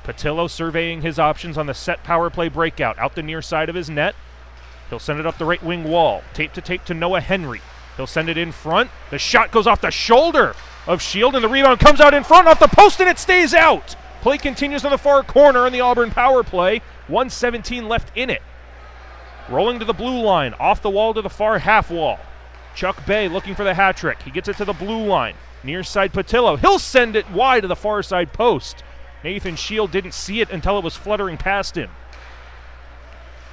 Patillo surveying his options on the set power play breakout. Out the near side of his net. He'll send it up the right wing wall. Tape to tape to Noah Henry. He'll send it in front. The shot goes off the shoulder of Shield, and the rebound comes out in front off the post, and it stays out. Play continues on the far corner on the Auburn power play. 1:17 left in it. Rolling to the blue line, off the wall to the far half wall. Chuck Bay looking for the hat trick. He gets it to the blue line. Near side Patillo. He'll send it wide to the far side post. Nathan Shield didn't see it until it was fluttering past him.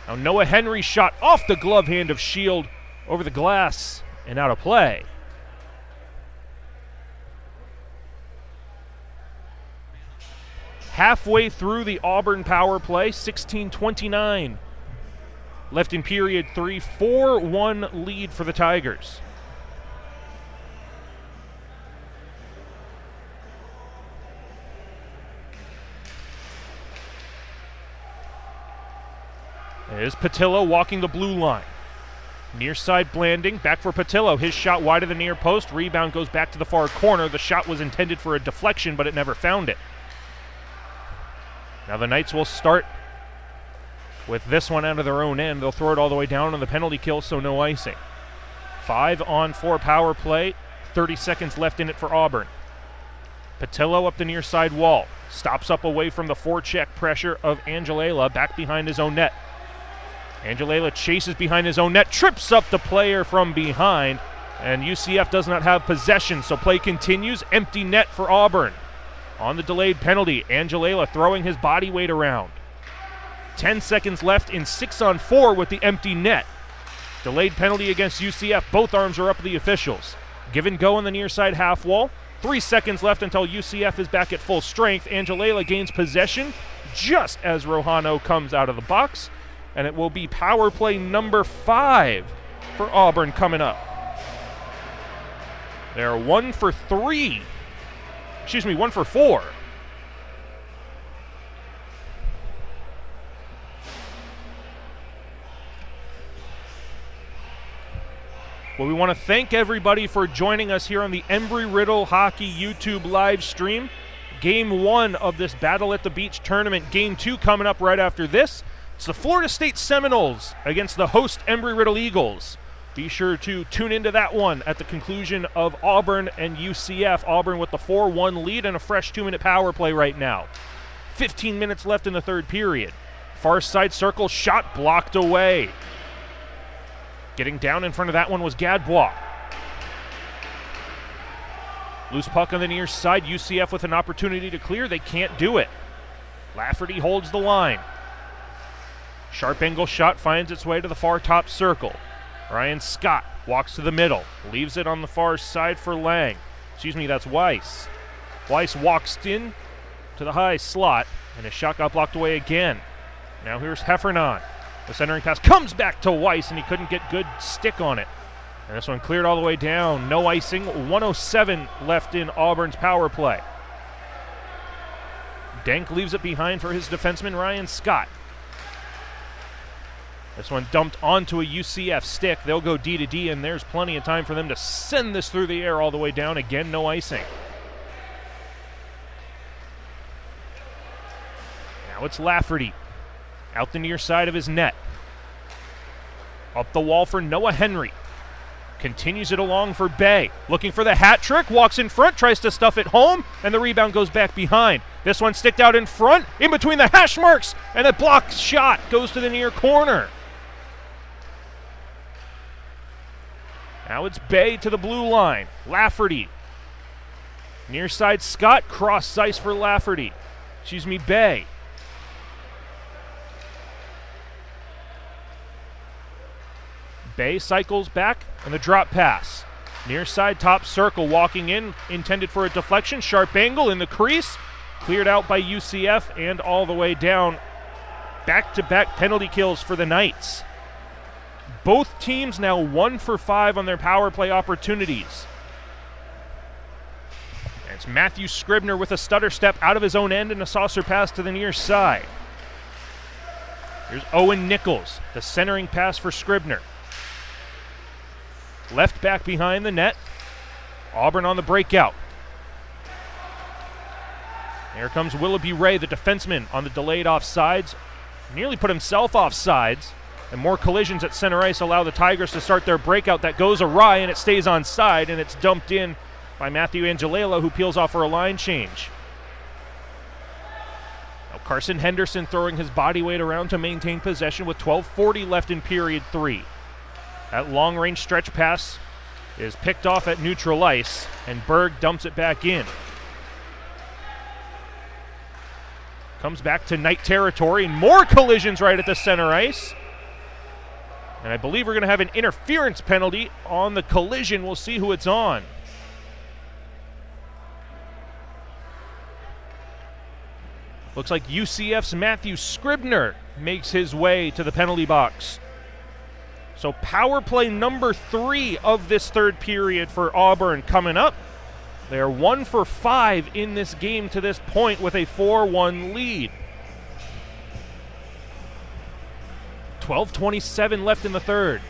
Now Noah Henry shot off the glove hand of Shield over the glass and out of play. Halfway through the Auburn power play, 16:29 left in period 3, 4-1 lead for the Tigers. There's Patillo walking the blue line. Near side Blanding, back for Patillo. His shot wide of the near post. Rebound goes back to the far corner. The shot was intended for a deflection, but it never found it. Now the Knights will start with this one out of their own end. They'll throw it all the way down on the penalty kill, so no icing. 5-on-4 power play. 30 seconds left in it for Auburn. Patillo up the near side wall. Stops up away from the forecheck pressure of Angelela, back behind his own net. Angelela chases behind his own net, trips up the player from behind, and UCF does not have possession, so play continues. Empty net for Auburn. On the delayed penalty, Angelela throwing his body weight around. 10 seconds left in 6-on-4 with the empty net. Delayed penalty against UCF. Both arms are up to the officials. Give and go on the near side half wall. 3 seconds left until UCF is back at full strength. Angelela gains possession just as Rojano comes out of the box. And it will be power play number 5 for Auburn coming up. They're 1 for 3. Excuse me, 1 for 4. Well, we want to thank everybody for joining us here on the Embry-Riddle Hockey YouTube live stream. Game 1 of this Battle at the Beach tournament. Game 2 coming up right after this. It's the Florida State Seminoles against the host Embry-Riddle Eagles. Be sure to tune into that one at the conclusion of Auburn and UCF. Auburn with the 4-1 lead and a fresh 2-minute power play right now. 15 minutes left in the third period. Far side circle shot blocked away. Getting down in front of that one was Gadbois. Loose puck on the near side. UCF with an opportunity to clear. They can't do it. Lafferty holds the line. Sharp angle shot finds its way to the far top circle. Ryan Scott walks to the middle. Leaves it on the far side for Lang. Excuse me, that's Weiss. Weiss walks in to the high slot, and his shot got blocked away again. Now here's Heffernan. The centering pass comes back to Weiss, and he couldn't get good stick on it. And this one cleared all the way down. No icing. 1:07 left in Auburn's power play. Denk leaves it behind for his defenseman, Ryan Scott. This one dumped onto a UCF stick. They'll go D to D, and there's plenty of time for them to send this through the air all the way down. Again, no icing. Now it's Lafferty. Out the near side of his net. Up the wall for Noah Henry. Continues it along for Bay. Looking for the hat trick. Walks in front. Tries to stuff it home. And the rebound goes back behind. This one sticked out in front. In between the hash marks. And a blocked shot goes to the near corner. Now it's Bay to the blue line. Lafferty. Near side Scott. Cross ice for Lafferty. Excuse me, Bay. Bay cycles back, and the drop pass. Near side top circle, walking in, intended for a deflection. Sharp angle in the crease. Cleared out by UCF and all the way down. Back-to-back penalty kills for the Knights. Both teams now 1 for 5 on their power play opportunities. And it's Matthew Scribner with a stutter step out of his own end and a saucer pass to the near side. Here's Owen Nichols, the centering pass for Scribner. Left back behind the net. Auburn on the breakout. Here comes Willoughby Ray, the defenseman, on the delayed offsides. Nearly put himself offsides. And more collisions at center ice allow the Tigers to start their breakout. That goes awry, and it stays onside, and it's dumped in by Matthew Angelello, who peels off for a line change. Now Carson Henderson throwing his body weight around to maintain possession with 12:40 left in period 3. That long-range stretch pass is picked off at neutral ice, and Berg dumps it back in. Comes back to Knight territory, and more collisions right at the center ice. And I believe we're going to have an interference penalty on the collision. We'll see who it's on. Looks like UCF's Matthew Scribner makes his way to the penalty box. So power play number 3 of this third period for Auburn coming up. They are 1 for 5 in this game to this point with a 4-1 lead. 12:27 left in the third.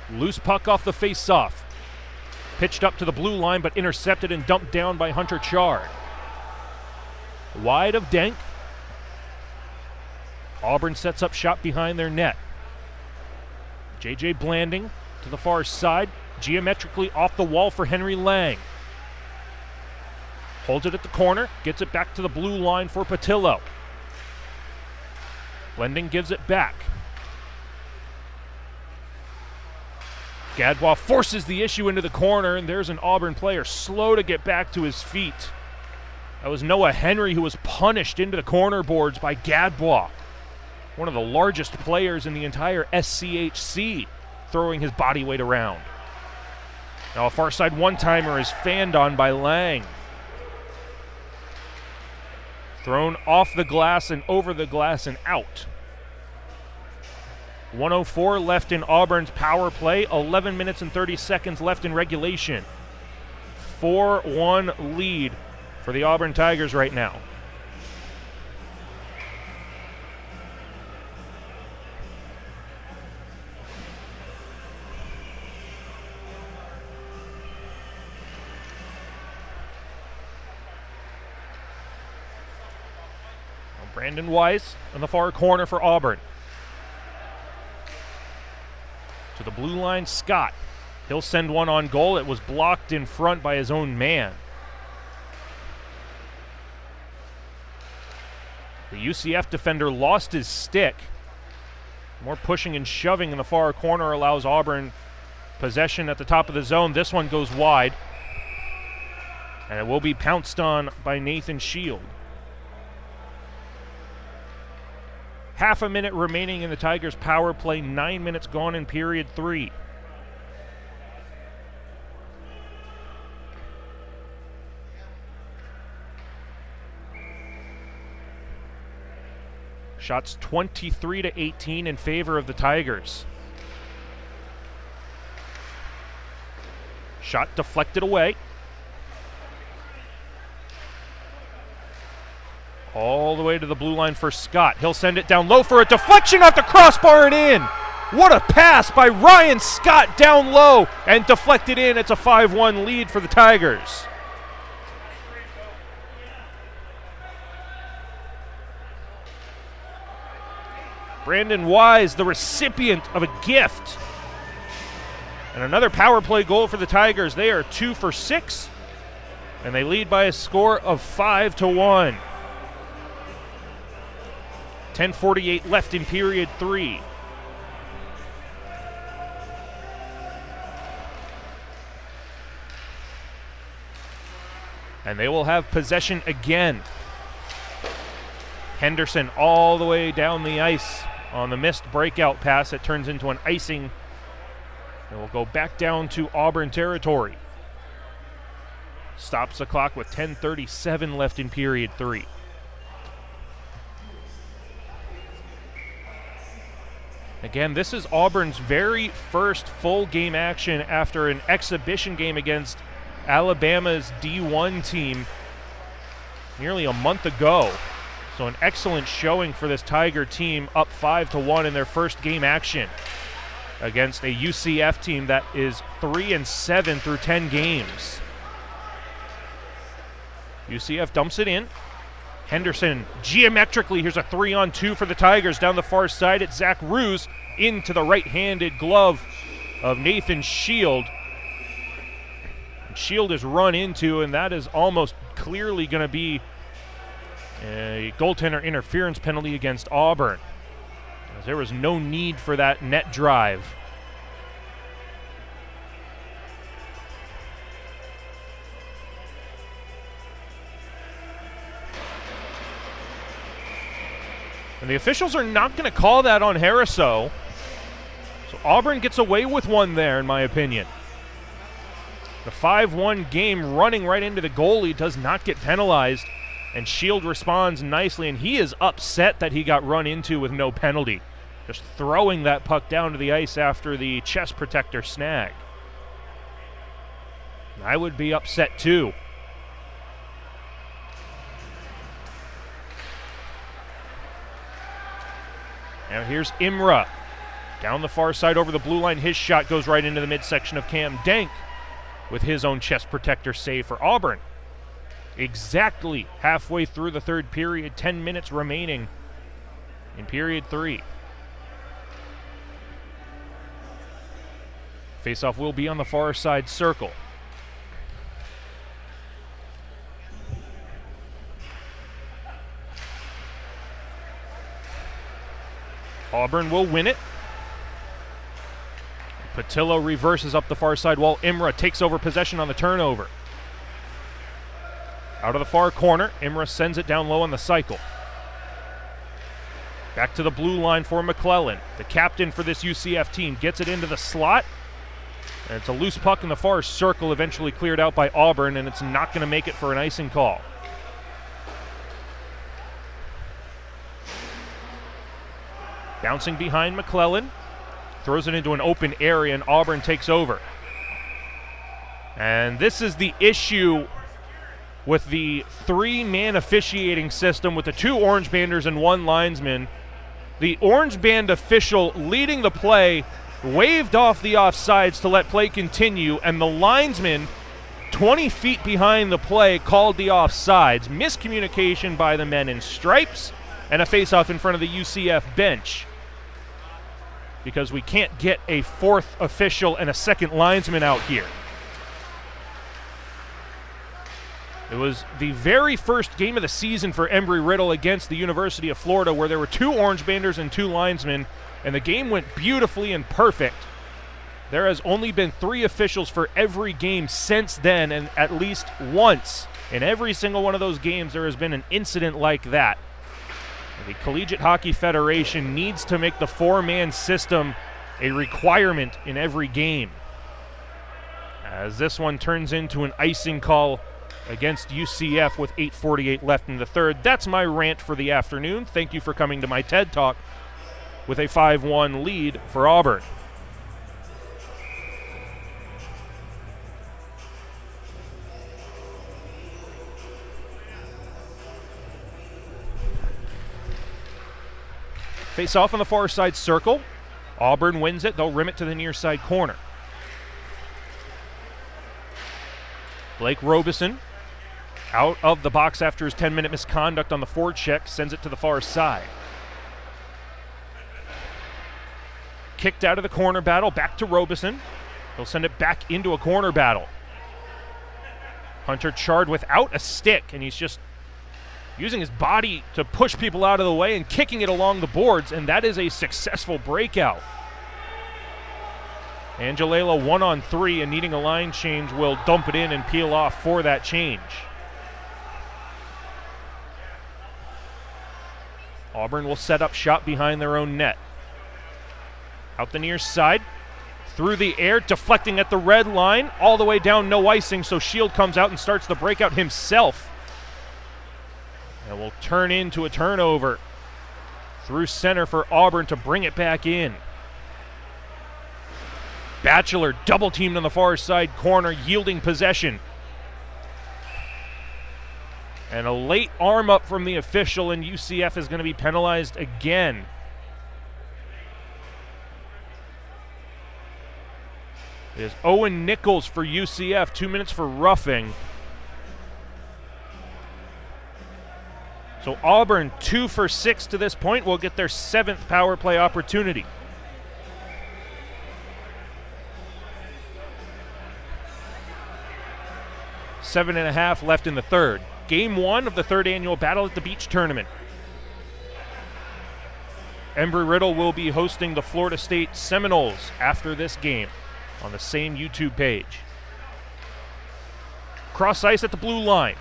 Loose puck off the face-off. Pitched up to the blue line, but intercepted and dumped down by Hunter Chard. Wide of Denk. Auburn sets up shop behind their net. J.J. Blanding to the far side, geometrically off the wall for Henry Lang. Holds it at the corner, gets it back to the blue line for Patillo. Blanding gives it back. Gadbois forces the issue into the corner, and there's an Auburn player slow to get back to his feet. That was Noah Henry, who was punished into the corner boards by Gadbois, one of the largest players in the entire SCHC, throwing his body weight around. Now a far side one-timer is fanned on by Lang. Thrown off the glass and over the glass and out. 1:04 left in Auburn's power play. 11 minutes and 30 seconds left in regulation. 4-1 lead for the Auburn Tigers right now. Brandon Weiss in the far corner for Auburn. To the blue line, Scott. He'll send one on goal. It was blocked in front by his own man. The UCF defender lost his stick. More pushing and shoving in the far corner allows Auburn possession at the top of the zone. This one goes wide. And it will be pounced on by Nathan Shield. Half a minute remaining in the Tigers' power play. 9 minutes gone in period 3. Shots 23-18 in favor of the Tigers. Shot deflected away. All the way to the blue line for Scott. He'll send it down low for a deflection off the crossbar and in. What a pass by Ryan Scott down low and deflected in. It's a 5-1 lead for the Tigers. Brandon Wise, the recipient of a gift. And another power play goal for the Tigers. They are 2 for 6, and they lead by a score of 5-1. 10:48 left in period 3. And they will have possession again. Henderson all the way down the ice on the missed breakout pass. It turns into an icing. And we'll go back down to Auburn territory. Stops the clock with 10:37 left in period 3. Again, this is Auburn's very first full game action after an exhibition game against Alabama's D1 team nearly a month ago. So an excellent showing for this Tiger team, up 5-1 in their first game action against a UCF team that is 3-7 through 10 games. UCF dumps it in. Henderson geometrically, here's a 3-on-2 for the Tigers down the far side. It's Zach Ruse into the right-handed glove of Nathan Shield. Shield is run into, and that is almost clearly going to be a goaltender interference penalty against Auburn, as there was no need for that net drive. And the officials are not going to call that on Harriso. So Auburn gets away with one there, in my opinion. The 5-1 game running right into the goalie does not get penalized, and Shield responds nicely, and he is upset that he got run into with no penalty. Just throwing that puck down to the ice after the chest protector snag. I would be upset too. Now here's Imra. Down the far side over the blue line. His shot goes right into the midsection of Cam Dank with his own chest protector save for Auburn. Exactly halfway through the third period, 10 minutes remaining in period 3. Faceoff will be on the far side circle. Auburn will win it. Patillo reverses up the far side while Imra takes over possession on the turnover. Out of the far corner, Imra sends it down low on the cycle. Back to the blue line for McClellan. The captain for this UCF team gets it into the slot. And it's a loose puck in the far circle, eventually cleared out by Auburn, and it's not going to make it for an icing call. Bouncing behind McClellan. Throws it into an open area, and Auburn takes over. And this is the issue with the 3-man officiating system with the 2 orange banders and 1 linesman. The orange band official leading the play waved off the offsides to let play continue, and the linesman 20 feet behind the play called the offsides. Miscommunication by the men in stripes, and a face-off in front of the UCF bench, because we can't get a 4th official and a 2nd linesman out here. It was the very first game of the season for Embry-Riddle against the University of Florida, where there were 2 orange banders and 2 linesmen, and the game went beautifully and perfect. There has only been 3 officials for every game since then, and at least once in every single one of those games there has been an incident like that. The Collegiate Hockey Federation needs to make the 4-man system a requirement in every game, as this one turns into an icing call against UCF with 8:48 left in the third. That's my rant for the afternoon. Thank you for coming to my TED Talk with a 5-1 lead for Auburn. Face off on the far side circle. Auburn wins it. They'll rim it to the near side corner. Blake Robeson out of the box after his 10-minute misconduct on the forecheck, sends it to the far side. Kicked out of the corner battle, back to Robeson. He'll send it back into a corner battle. Hunter Chard without a stick, and he's just using his body to push people out of the way and kicking it along the boards, and that is a successful breakout. Angelela 1-on-3, and needing a line change will dump it in and peel off for that change. Auburn will set up shop behind their own net. Out the near side. Through the air, deflecting at the red line. All the way down, no icing, so Shield comes out and starts the breakout himself. And will turn into a turnover. Through center for Auburn to bring it back in. Batchelor double-teamed on the far side corner, yielding possession. And a late arm up from the official, and UCF is going to be penalized again. It is Owen Nichols for UCF, 2 minutes for roughing. So Auburn 2 for 6 to this point will get their 7th power play opportunity. Seven and a half left in the third. Game 1 of the 3rd annual Battle at the Beach tournament. Embry-Riddle will be hosting the Florida State Seminoles after this game on the same YouTube page. Cross ice at the blue line.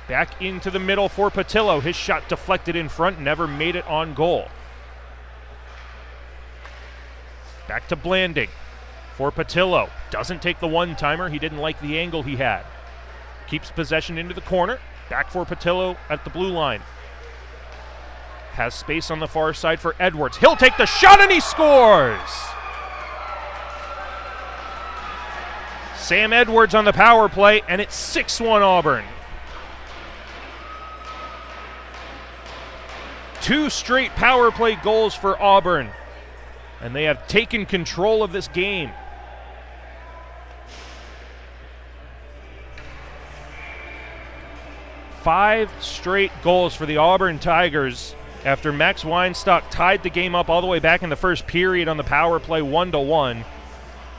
Back into the middle for Patillo. His shot deflected in front, never made it on goal. Back to Blanding for Patillo. Doesn't take the one-timer. He didn't like the angle he had. Keeps possession into the corner. Back for Patillo at the blue line. Has space on the far side for Edwards. He'll take the shot and he scores! Sam Edwards on the power play, and it's 6-1 Auburn. 2 straight power play goals for Auburn, and they have taken control of this game. Five straight goals for the Auburn Tigers after Max Weinstock tied the game up all the way back in the first period on the power play 1-1.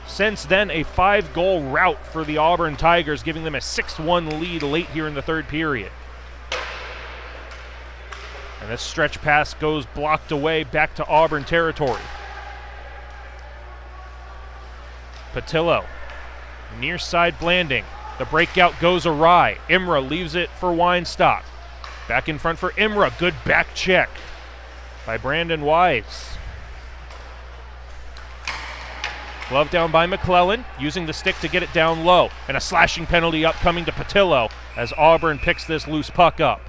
Since then, a 5-goal rout for the Auburn Tigers, giving them a 6-1 lead late here in the third period. And this stretch pass goes blocked away back to Auburn territory. Patillo, near side Blanding. The breakout goes awry. Imra leaves it for Weinstock. Back in front for Imra. Good back check by Brandon Wise. Glove down by McClellan, using the stick to get it down low. And a slashing penalty upcoming to Patillo as Auburn picks this loose puck up.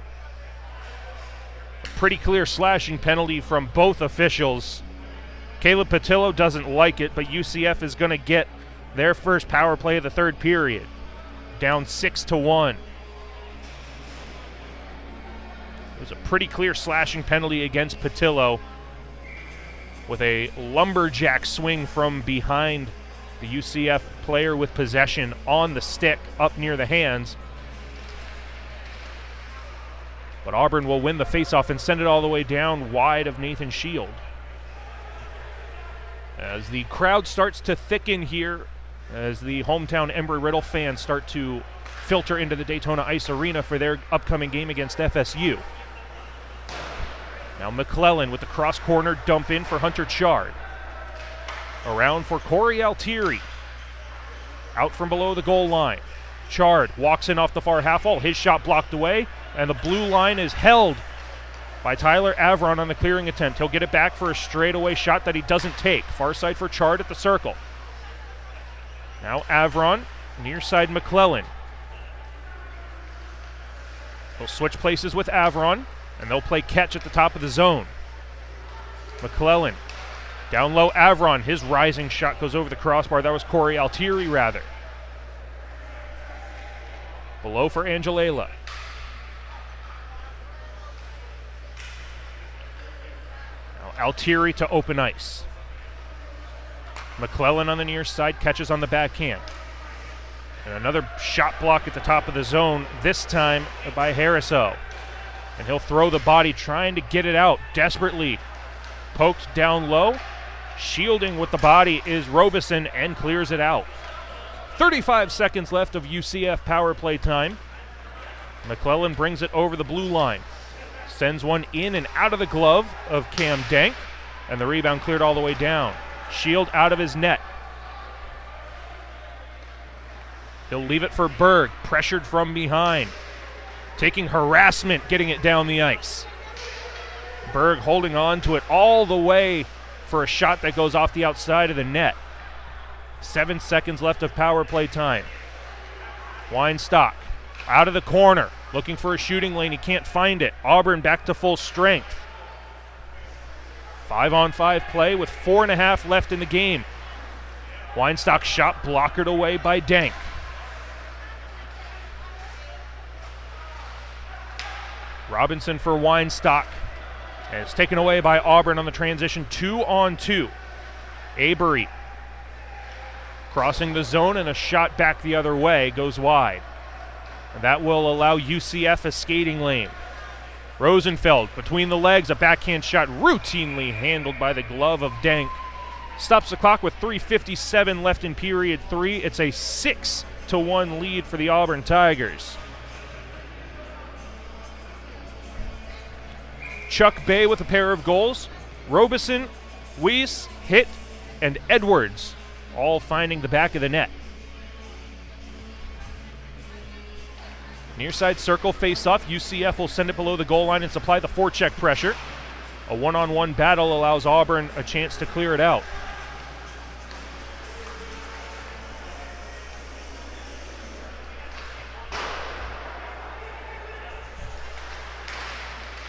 A pretty clear slashing penalty from both officials. Caleb Patillo doesn't like it, but UCF is going to get their first power play of the third period. Down 6-1. It was a pretty clear slashing penalty against Patillo, with a lumberjack swing from behind the UCF player with possession on the stick up near the hands. But Auburn will win the faceoff and send it all the way down wide of Nathan Shield. As the crowd starts to thicken here, as the hometown Embry-Riddle fans start to filter into the Daytona Ice Arena for their upcoming game against FSU. Now McClellan with the cross-corner dump in for Hunter Chard. Around for Corey Altieri. Out from below the goal line. Chard walks in off the far half wall. His shot blocked away, and the blue line is held by Tyler Avron on the clearing attempt. He'll get it back for a straightaway shot that he doesn't take. Far side for Chard at the circle. Now Avron, near side McClellan. He'll switch places with Avron, and they'll play catch at the top of the zone. McClellan, down low Avron. His rising shot goes over the crossbar. That was Corey Altieri, rather. Below for Angelela. Now Altieri to open ice. McClellan on the near side, catches on the backhand. And another shot block at the top of the zone, this time by Harriso. And he'll throw the body, trying to get it out desperately. Poked down low. Shielding with the body is Robeson and clears it out. 35 seconds left of UCF power play time. McClellan brings it over the blue line. Sends one in and out of the glove of Cam Dank. And the rebound cleared all the way down. Shield out of his net. He'll leave it for Berg, pressured from behind. Taking harassment, getting it down the ice. Berg holding on to it all the way for a shot that goes off the outside of the net. 7 seconds left of power play time. Weinstock out of the corner, looking for a shooting lane. He can't find it. Auburn back to full strength. 5-on-5 play with 4.5 left in the game. Weinstock shot blockered away by Dank. Robinson for Weinstock. And it's taken away by Auburn on the transition. 2-on-2. Avery crossing the zone, and a shot back the other way goes wide. And that will allow UCF a skating lane. Rosenfeld between the legs, a backhand shot routinely handled by the glove of Dank. Stops the clock with 3:57 left in period 3. It's a 6-1 lead for the Auburn Tigers. Chuck Bay with a pair of goals. Robeson, Weiss, Hitt, and Edwards all finding the back of the net. Near side circle face-off. UCF will send it below the goal line and supply the forecheck pressure. A one-on-one battle allows Auburn a chance to clear it out.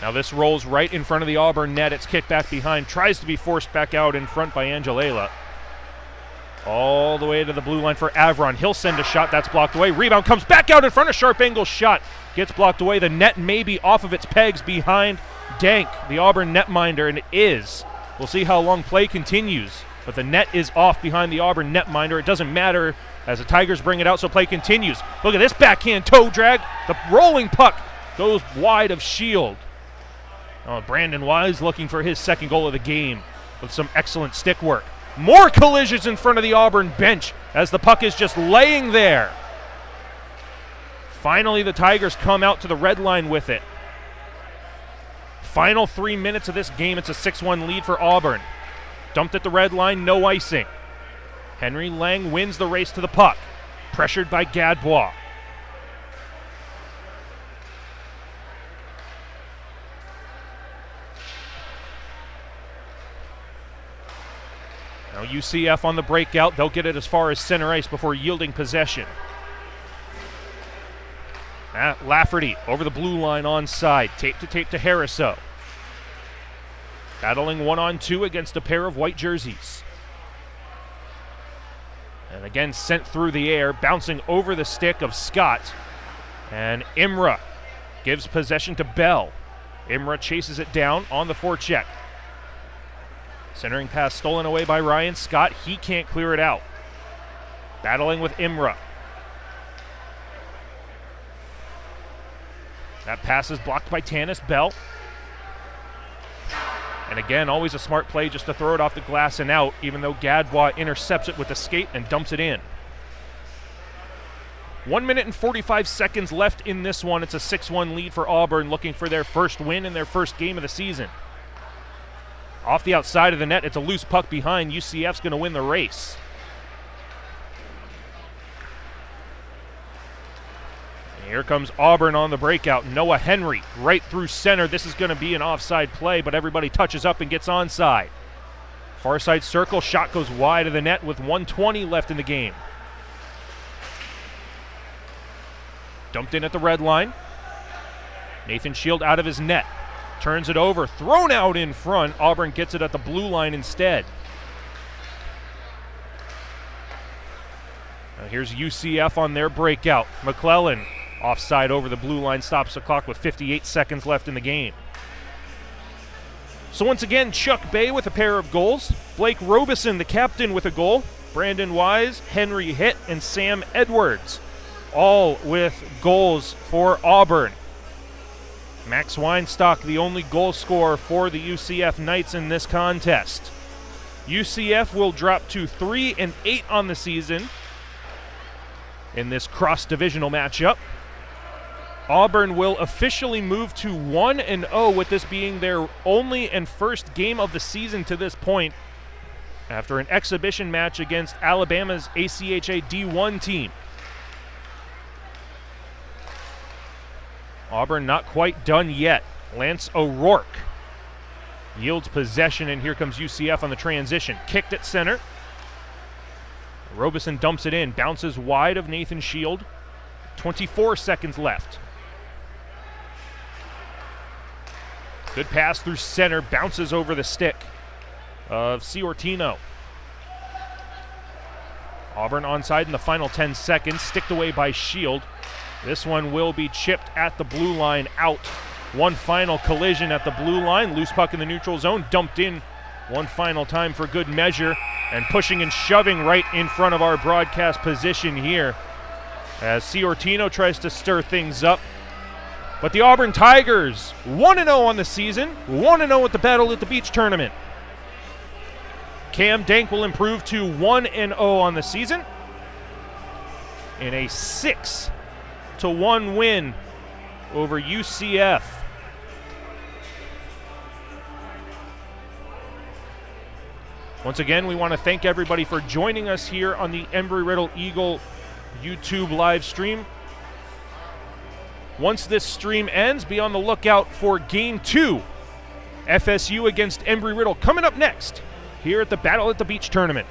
Now this rolls right in front of the Auburn net. It's kicked back behind. Tries to be forced back out in front by Angelela. All the way to the blue line for Avron. He'll send a shot. That's blocked away. Rebound comes back out in front. A sharp angle shot. Gets blocked away. The net may be off of its pegs behind Dank, the Auburn netminder, and it is. We'll see how long play continues. But the net is off behind the Auburn netminder. It doesn't matter as the Tigers bring it out, so play continues. Look at this backhand toe drag. The rolling puck goes wide of Shield. Brandon Wise looking for his second goal of the game with some excellent stick work. More collisions in front of the Auburn bench as the puck is just laying there. Finally, the Tigers come out to the red line with it. Final 3 minutes of this game. It's a 6-1 lead for Auburn. Dumped at the red line, no icing. Henry Lang wins the race to the puck. Pressured by Gadbois. Now UCF on the breakout. They'll get it as far as center ice before yielding possession. Lafferty over the blue line onside. Tape to Harriso. Battling 1-on-2 against a pair of white jerseys. And again sent through the air, bouncing over the stick of Scott. And Imra gives possession to Bell. Imra chases it down on the forecheck. Centering pass stolen away by Ryan Scott. He can't clear it out. Battling with Imra. That pass is blocked by Tanis Bell. And again, always a smart play just to throw it off the glass and out, even though Gadbois intercepts it with the skate and dumps it in. 1 minute and 45 seconds left in this one. It's a 6-1 lead for Auburn, looking for their first win in their first game of the season. Off the outside of the net, it's a loose puck behind. UCF's going to win the race. And here comes Auburn on the breakout. Noah Henry right through center. This is going to be an offside play, but everybody touches up and gets onside. Far side circle, shot goes wide of the net with 1:20 left in the game. Dumped in at the red line. Nathan Shield out of his net. Turns it over, thrown out in front. Auburn gets it at the blue line instead. Now here's UCF on their breakout. McClellan offside over the blue line, stops the clock with 58 seconds left in the game. So once again, Chuck Bay with a pair of goals. Blake Robeson, the captain, with a goal. Brandon Wise, Henry Hitt, and Sam Edwards, all with goals for Auburn. Max Weinstock, the only goal scorer for the UCF Knights in this contest. UCF will drop to 3-8 on the season in this cross-divisional matchup. Auburn will officially move to 1-0, with this being their only and first game of the season to this point, after an exhibition match against Alabama's ACHA D1 team. Auburn not quite done yet. Lance O'Rourke yields possession, and here comes UCF on the transition. Kicked at center. Robeson dumps it in, bounces wide of Nathan Shield. 24 seconds left. Good pass through center, bounces over the stick of Ciortino. Auburn onside in the final 10 seconds, sticked away by Shield. This one will be chipped at the blue line, out. One final collision at the blue line, loose puck in the neutral zone, dumped in one final time for good measure, and pushing and shoving right in front of our broadcast position here as Ciortino tries to stir things up. But the Auburn Tigers, 1-0 on the season, 1-0 at the Battle at the Beach tournament. Cam Dank will improve to 1-0 on the season in a 6-1 win over UCF. Once again, we want to thank everybody for joining us here on the Embry-Riddle Eagle YouTube live stream. Once this stream ends, be on the lookout for Game 2, FSU against Embry-Riddle, coming up next here at the Battle at the Beach tournament.